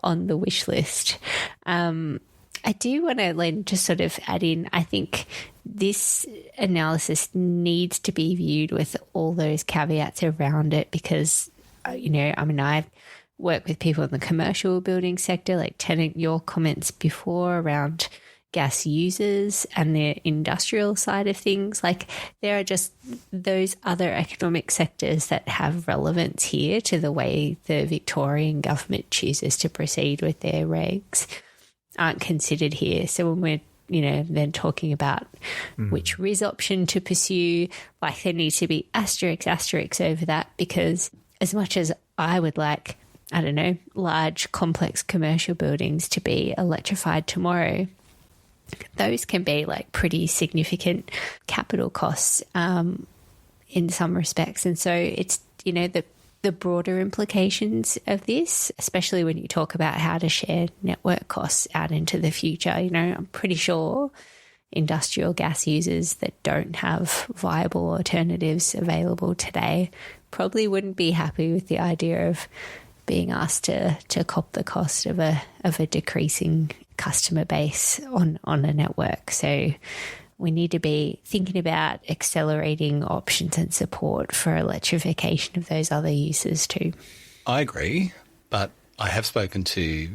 on the wish list. I do want to just sort of add in, I think this analysis needs to be viewed with all those caveats around it, because, I've worked with people in the commercial building sector, like Tenant, your comments before around gas users and the industrial side of things. Like, there are just those other economic sectors that have relevance here to the way the Victorian government chooses to proceed with their regs aren't considered here. So when we're then talking about which RIS option to pursue, like, there needs to be asterisks over that, because as much as I would like, large complex commercial buildings to be electrified tomorrow, those can be like pretty significant capital costs in some respects. And so it's, the broader implications of this, especially when you talk about how to share network costs out into the future. I'm pretty sure industrial gas users that don't have viable alternatives available today probably wouldn't be happy with the idea of being asked to cop the cost of a decreasing customer base on a network. So we need to be thinking about accelerating options and support for electrification of those other uses too. I agree, but I have spoken to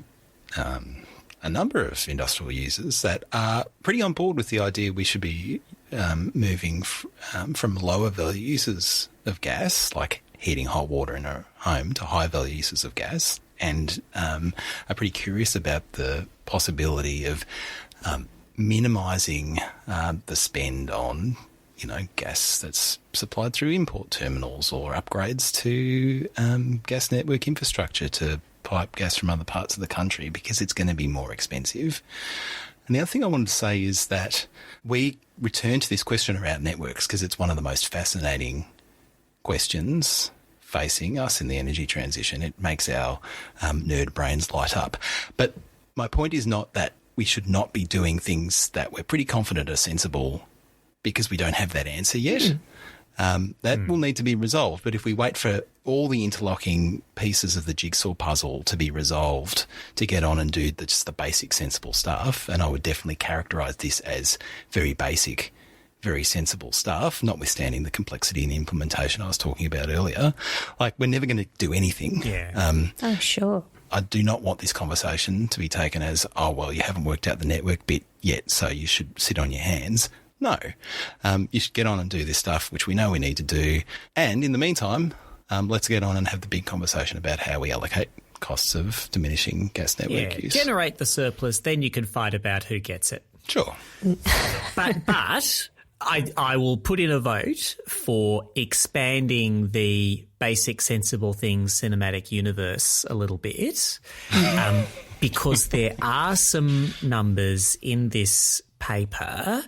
a number of industrial users that are pretty on board with the idea we should be moving from lower value uses of gas, like heating hot water in a home to high value uses of gas, and are pretty curious about the possibility of minimising the spend on, gas that's supplied through import terminals or upgrades to gas network infrastructure to pipe gas from other parts of the country, because it's going to be more expensive. And the other thing I wanted to say is that we return to this question around networks because it's one of the most fascinating questions facing us in the energy transition. It makes our nerd brains light up. But my point is not that we should not be doing things that we're pretty confident are sensible because we don't have that answer yet. That will need to be resolved. But if we wait for all the interlocking pieces of the jigsaw puzzle to be resolved to get on and do just the basic sensible stuff, and I would definitely characterise this as very basic, very sensible stuff, notwithstanding the complexity and implementation I was talking about earlier, like we're never going to do anything. Yeah. Oh, sure. I do not want this conversation to be taken as, oh, well, you haven't worked out the network bit yet, so you should sit on your hands. No. You should get on and do this stuff, which we know we need to do. And in the meantime, let's get on and have the big conversation about how we allocate costs of diminishing gas network use. Generate the surplus, then you can fight about who gets it. Sure. But I will put in a vote for expanding the basic sensible things cinematic universe a little bit, because there are some numbers in this paper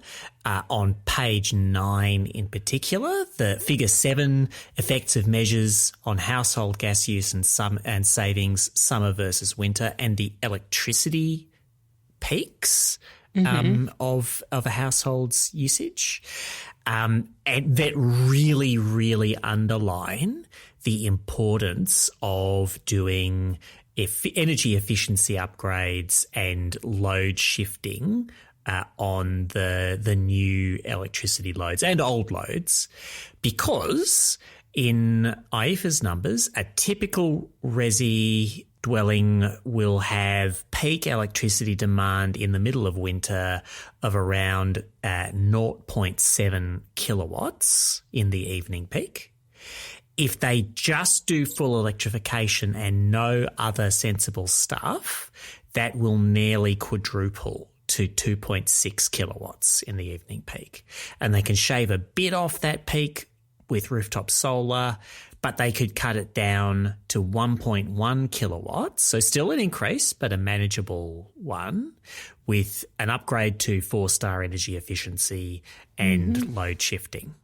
on page 9 in particular, the figure 7 effects of measures on household gas use and savings summer versus winter, and the electricity peaks of a household's usage, and that really, really underline the importance of doing energy efficiency upgrades and load shifting on the new electricity loads and old loads, because in IEFA's numbers, a typical resi dwelling will have peak electricity demand in the middle of winter of around 0.7 kilowatts in the evening peak. If they just do full electrification and no other sensible stuff, that will nearly quadruple to 2.6 kilowatts in the evening peak. And they can shave a bit off that peak with rooftop solar, but they could cut it down to 1.1 kilowatts. So still an increase, but a manageable one, with an upgrade to 4-star energy efficiency and load shifting.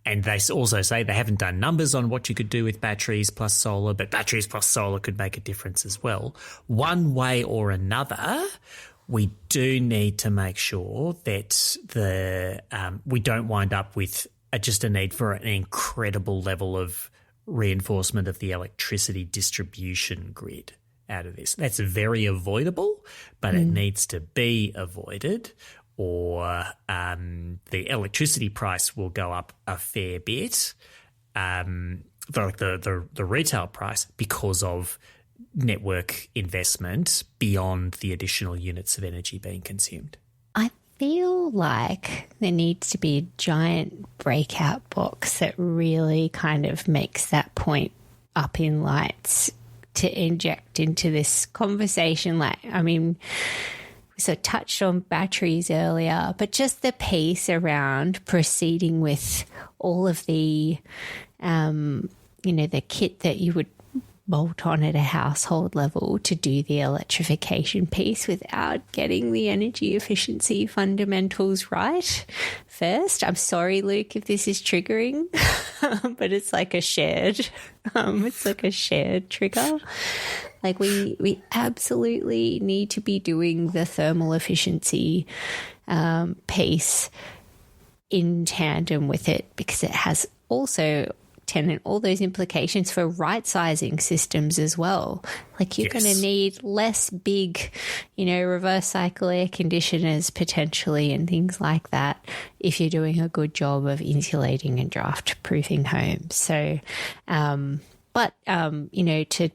And they also say they haven't done numbers on what you could do with batteries plus solar, but batteries plus solar could make a difference as well. One way or another, we do need to make sure that we don't wind up with just a need for an incredible level of reinforcement of the electricity distribution grid out of this. That's very avoidable, but it needs to be avoided, or the electricity price will go up a fair bit, the retail price, because of network investment beyond the additional units of energy being consumed. I feel like there needs to be a giant breakout box that really kind of makes that point up in lights to inject into this conversation. Like, I mean, we sort of touched on batteries earlier, but just the pace around proceeding with all of the, the kit that you would bolt on at a household level to do the electrification piece without getting the energy efficiency fundamentals right first. I'm sorry, Luke, if this is triggering, but it's like a shared, trigger. Like we absolutely need to be doing the thermal efficiency piece in tandem with it, because it has also all those implications for right-sizing systems as well. Like you're going to need less big, reverse cycle air conditioners potentially and things like that if you're doing a good job of insulating and draft-proofing homes. So, to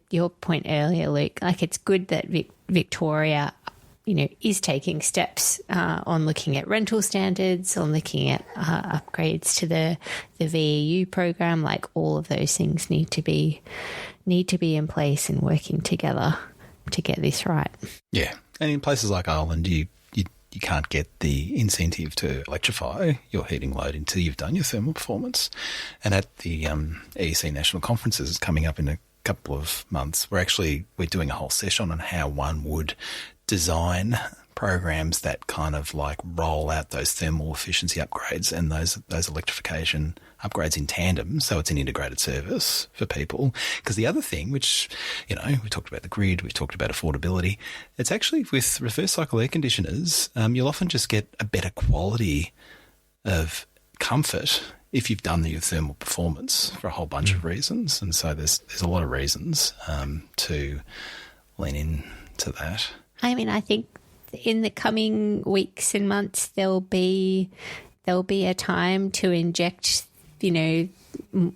your point earlier, Luke, like it's good that Victoria is taking steps on looking at rental standards, on looking at upgrades to the VEU program. Like, all of those things need to be in place and working together to get this right. Yeah, and in places like Ireland, you can't get the incentive to electrify your heating load until you've done your thermal performance. And at the EEC national conferences coming up in a couple of months, we're doing a whole session on how one would design programs that kind of like roll out those thermal efficiency upgrades and those electrification upgrades in tandem, so it's an integrated service for people. Because the other thing, which, we talked about the grid, we've talked about affordability, it's actually with reverse cycle air conditioners, you'll often just get a better quality of comfort if you've done your thermal performance for a whole bunch of reasons. And so there's a lot of reasons to lean into that. I mean, I think in the coming weeks and months, there'll be a time to inject, the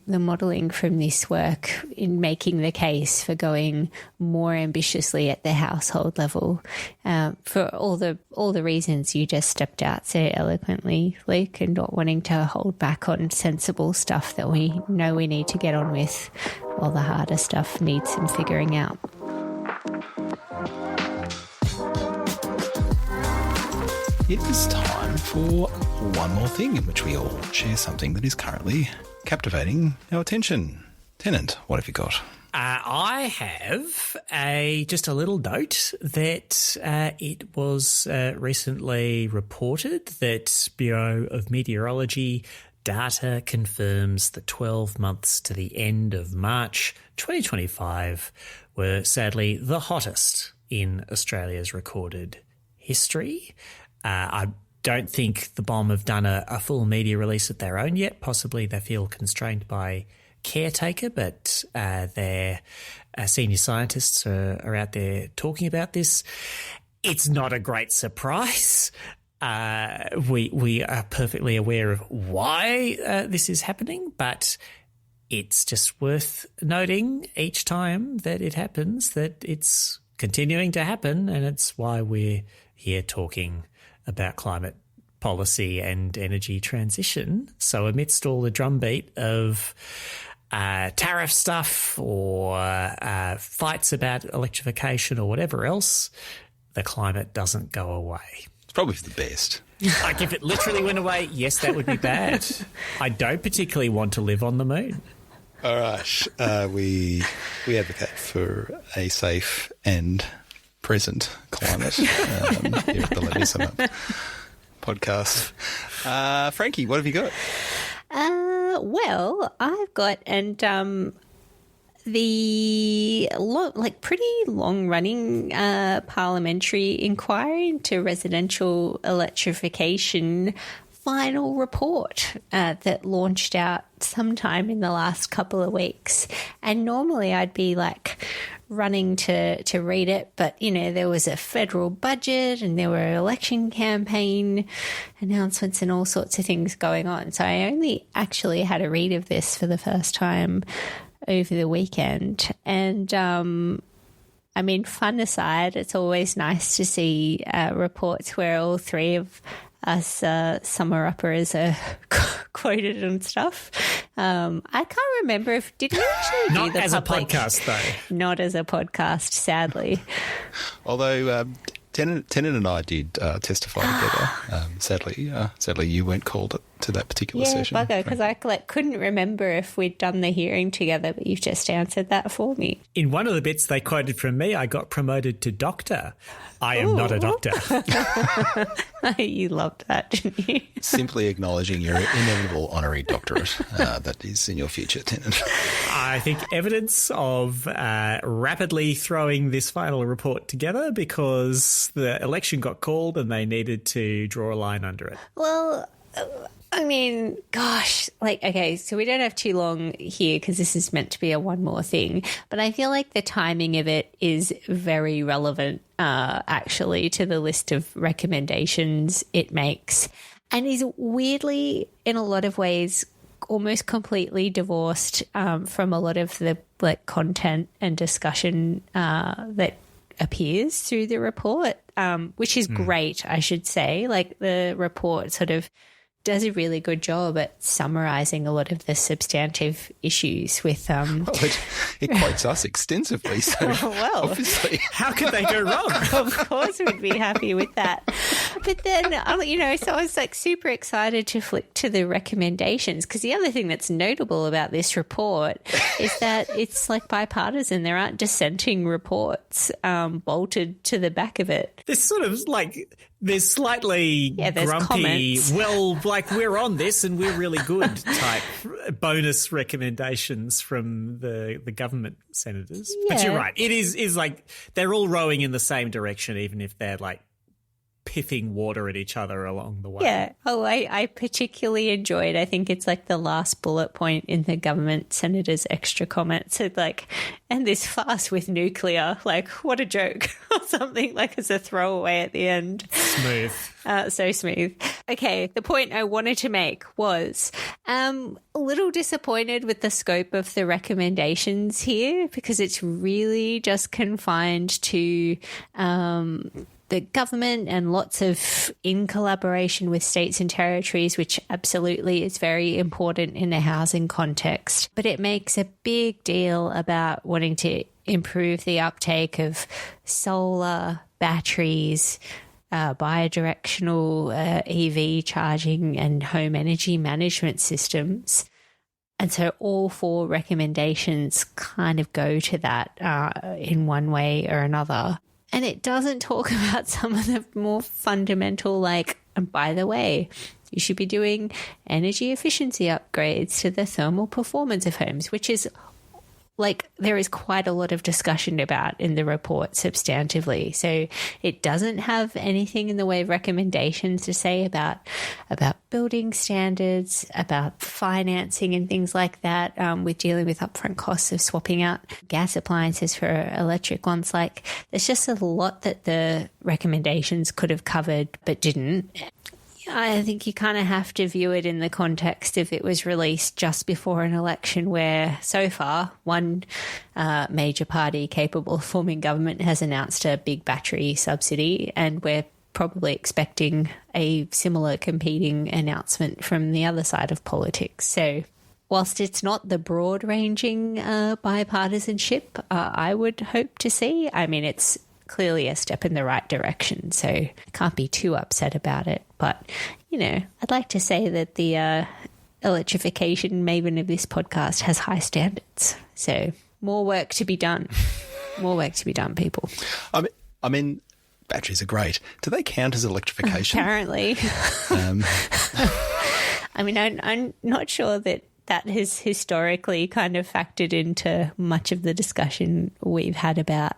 modelling from this work in making the case for going more ambitiously at the household level, for all the reasons you just stepped out so eloquently, Luke, and not wanting to hold back on sensible stuff that we know we need to get on with, while the harder stuff needs some figuring out. It is time for one more thing in which we all share something that is currently captivating our attention. Tennant, what have you got? I have just a little note that it was recently reported that Bureau of Meteorology data confirms that 12 months to the end of March 2025 were sadly the hottest in Australia's recorded history. I don't think the BOM have done a full media release of their own yet. Possibly they feel constrained by caretaker, but their senior scientists are out there talking about this. It's not a great surprise. We are perfectly aware of why this is happening, but it's just worth noting each time that it happens that it's continuing to happen, and it's why we're here talking about climate policy and energy transition. So amidst all the drumbeat of tariff stuff or fights about electrification or whatever else, the climate doesn't go away. It's probably for the best. Like, if it literally went away, yes, that would be bad. I don't particularly want to live on the moon. All right. We advocate for a safe and present climate here at the Let Me Sum Up podcast. Frankie, what have you got? Well, I've got the pretty long-running parliamentary inquiry into residential electrification final report that launched out sometime in the last couple of weeks. And normally I'd be running to read it, but there was a federal budget and there were election campaign announcements and all sorts of things going on. So I only actually had a read of this for the first time over the weekend. And I mean, fun aside, it's always nice to see reports where all three of us summer uppers are quoted and stuff. I can't remember if did we actually not do the as public, a podcast though. Not as a podcast, sadly. Although Tennant and I did testify together. Sadly, you weren't called to that particular session. Yeah, bugger, because I couldn't remember if we'd done the hearing together, but you've just answered that for me. In one of the bits they quoted from me, I got promoted to doctor. I am not a doctor. You loved that, didn't you? Simply acknowledging your inevitable honorary doctorate that is in your future, Tennant. I think evidence of rapidly throwing this final report together because the election got called and they needed to draw a line under it. Well, I mean, gosh, okay, so we don't have too long here because this is meant to be a one more thing, but I feel like the timing of it is very relevant, actually, to the list of recommendations it makes, and is weirdly, in a lot of ways, almost completely divorced from a lot of the content and discussion that appears through the report, which is great, I should say. Like, the report sort of does a really good job at summarising a lot of the substantive issues with it quotes us extensively, so well, obviously. How could they go wrong? Of course we'd be happy with that. But then, so I was like super excited to flick to the recommendations, because the other thing that's notable about this report is that it's like bipartisan. There aren't dissenting reports bolted to the back of it. There's sort of like, there's slightly there's grumpy, comments. well, like, we're on this and we're really good type bonus recommendations from the government senators. Yeah. But you're right. It is like they're all rowing in the same direction, even if they're like pissing water at each other along the way. Yeah. Oh, I particularly enjoyed, I think it's like the last bullet point in the government senator's extra comment. So like, and this farce with nuclear, like, what a joke, or something, like, as a throwaway at the end. Smooth. So smooth. Okay, the point I wanted to make was a little disappointed with the scope of the recommendations here, because it's really just confined to the government and lots of in collaboration with states and territories, which absolutely is very important in a housing context. But it makes a big deal about wanting to improve the uptake of solar, batteries, bidirectional EV charging and home energy management systems. And so all four recommendations kind of go to that in one way or another. And it doesn't talk about some of the more fundamental, like, and by the way, you should be doing energy efficiency upgrades to the thermal performance of homes, which is, like, there is quite a lot of discussion about in the report substantively. So it doesn't have anything in the way of recommendations to say about building standards, about financing and things like that, with dealing with upfront costs of swapping out gas appliances for electric ones. Like, there's just a lot that the recommendations could have covered but didn't. I think you kind of have to view it in the context if it was released just before an election where, so far, one major party capable of forming government has announced a big battery subsidy, and we're probably expecting a similar competing announcement from the other side of politics. So whilst it's not the broad-ranging bipartisanship I would hope to see, I mean, it's clearly a step in the right direction, so I can't be too upset about it. But, I'd like to say that the electrification maven of this podcast has high standards. So more work to be done. More work to be done, people. I mean, batteries are great. Do they count as electrification? Apparently. I mean, I'm not sure that has historically kind of factored into much of the discussion we've had about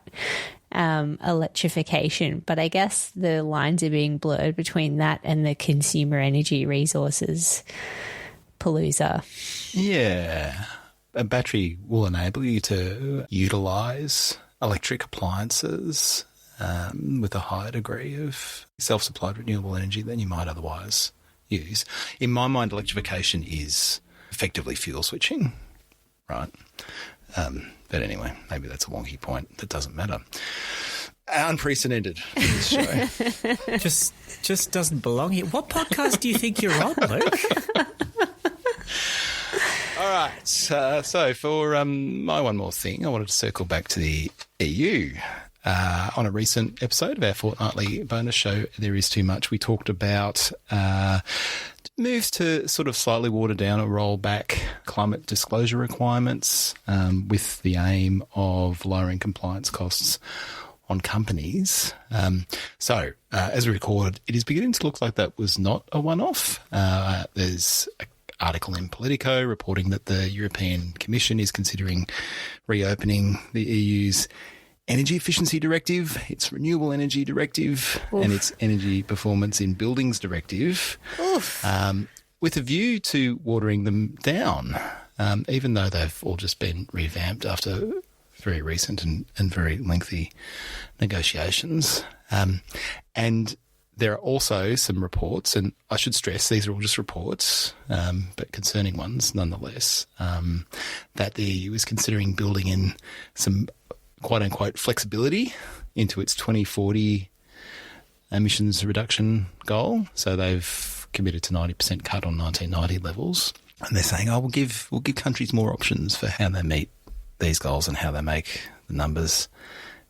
electrification, but I guess the lines are being blurred between that and the consumer energy resources palooza. Yeah. A battery will enable you to utilise electric appliances with a higher degree of self-supplied renewable energy than you might otherwise use. In my mind, electrification is effectively fuel switching, right? But anyway, maybe that's a wonky point. That doesn't matter. Unprecedented for this show. just doesn't belong here. What podcast do you think you're on, Luke? All right. So for my one more thing, I wanted to circle back to the EU. On a recent episode of our fortnightly bonus show, There Is Too Much, we talked about moves to sort of slightly water down or roll back climate disclosure requirements with the aim of lowering compliance costs on companies. As we record, it is beginning to look like that was not a one-off. There's an article in Politico reporting that the European Commission is considering reopening the EU's Energy Efficiency Directive, its Renewable Energy Directive, and its Energy Performance in Buildings Directive, with a view to watering them down, even though they've all just been revamped after very recent and very lengthy negotiations. And there are also some reports, and I should stress these are all just reports, but concerning ones nonetheless, that the EU is considering building in some quote-unquote flexibility into its 2040 emissions reduction goal. So they've committed to 90% cut on 1990 levels. And they're saying, we'll give countries more options for how they meet these goals and how they make the numbers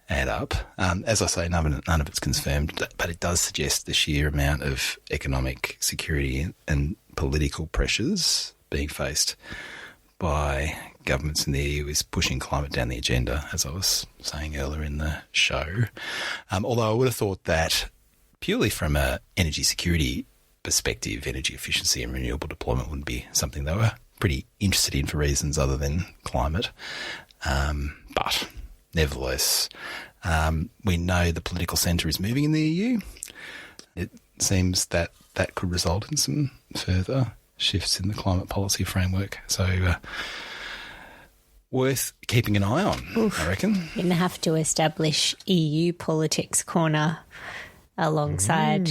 add up. As I say, none of it's confirmed, but it does suggest the sheer amount of economic security and political pressures being faced by governments in the EU is pushing climate down the agenda, as I was saying earlier in the show. Although I would have thought that purely from an energy security perspective, energy efficiency and renewable deployment wouldn't be something they were pretty interested in for reasons other than climate. But nevertheless, we know the political centre is moving in the EU. It seems that could result in some further shifts in the climate policy framework. So worth keeping an eye on, I reckon. You're going to have to establish EU politics corner alongside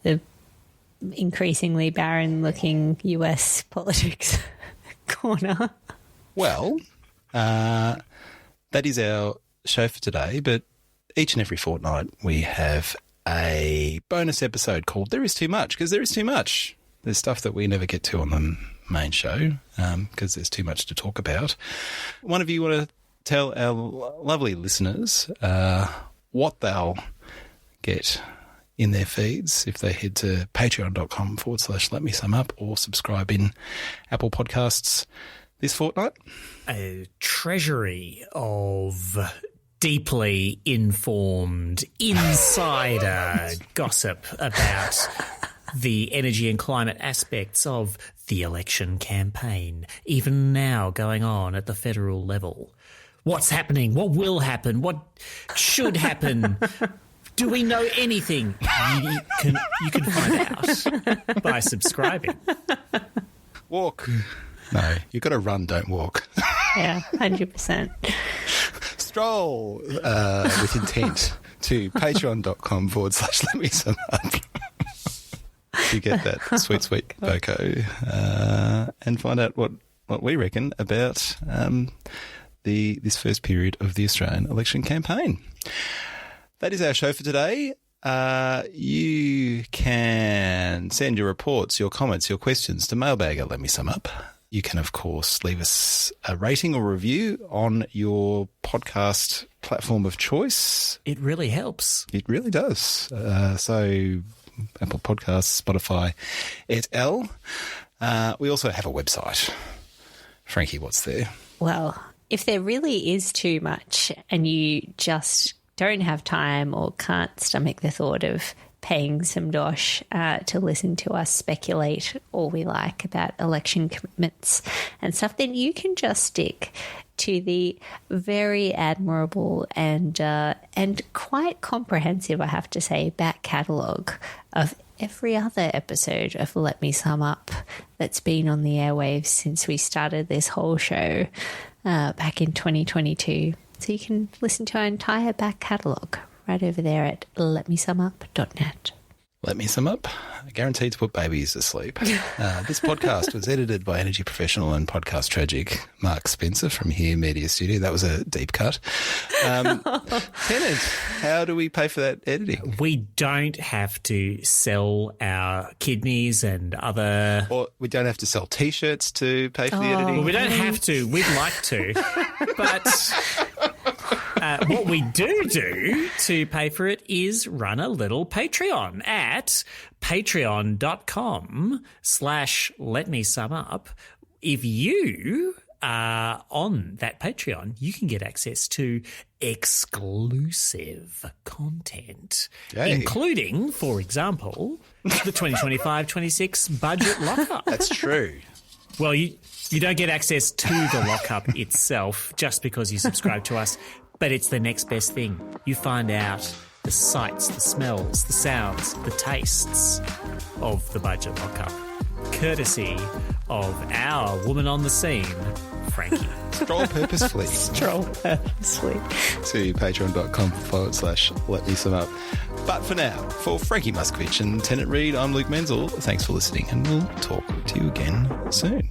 the increasingly barren-looking US politics corner. Well, that is our show for today, but each and every fortnight we have a bonus episode called There Is Too Much, because there is too much. There's stuff that we never get to on the main show because there's too much to talk about. One of you want to tell our lovely listeners what they'll get in their feeds if they head to patreon.com/letmesumup or subscribe in Apple Podcasts this fortnight? A treasury of deeply informed insider gossip about the energy and climate aspects of the election campaign, even now going on at the federal level. What's happening? What will happen? What should happen? Do we know anything? You can find out by subscribing. Walk. No, you've got to run, don't walk. Yeah, 100%. Stroll with intent to patreon.com/letmesumup to get that sweet voco and find out what we reckon about this first period of the Australian election campaign. That is our show for today. You can send your reports, your comments, your questions to mailbag@letmesumup. You can, of course, leave us a rating or review on your podcast platform of choice. It really helps. It really does. So Apple Podcasts, Spotify, et al. We also have a website. Frankie, what's there? Well, if there really is too much and you just don't have time or can't stomach the thought of paying some dosh to listen to us speculate all we like about election commitments and stuff, then you can just stick to the very admirable and quite comprehensive, I have to say, back catalogue of every other episode of Let Me Sum Up that's been on the airwaves since we started this whole show back in 2022. So you can listen to our entire back catalogue right over there at letmesumup.net. Let Me Sum Up, guaranteed to put babies to sleep. This podcast was edited by energy professional and podcast tragic Mark Spencer from Here Media Studio. That was a deep cut. Tennant, how do we pay for that editing? We don't have to sell our kidneys and other... Or we don't have to sell T-shirts to pay for the editing? Well, we don't have to. We'd like to. But... what we do to pay for it is run a little Patreon at patreon.com/letmesumup. If you are on that Patreon, you can get access to exclusive content, including, for example, the 2025-26 budget lockup. That's true. Well, you don't get access to the lockup itself just because you subscribe to us. But it's the next best thing. You find out the sights, the smells, the sounds, the tastes of the budget lockup, courtesy of our woman on the scene, Frankie. Stroll purposefully. Stroll purposefully. To patreon.com/letmesumup. But for now, for Frankie Muskovich and Tennant Reid, I'm Luke Menzel. Thanks for listening, and we'll talk to you again soon.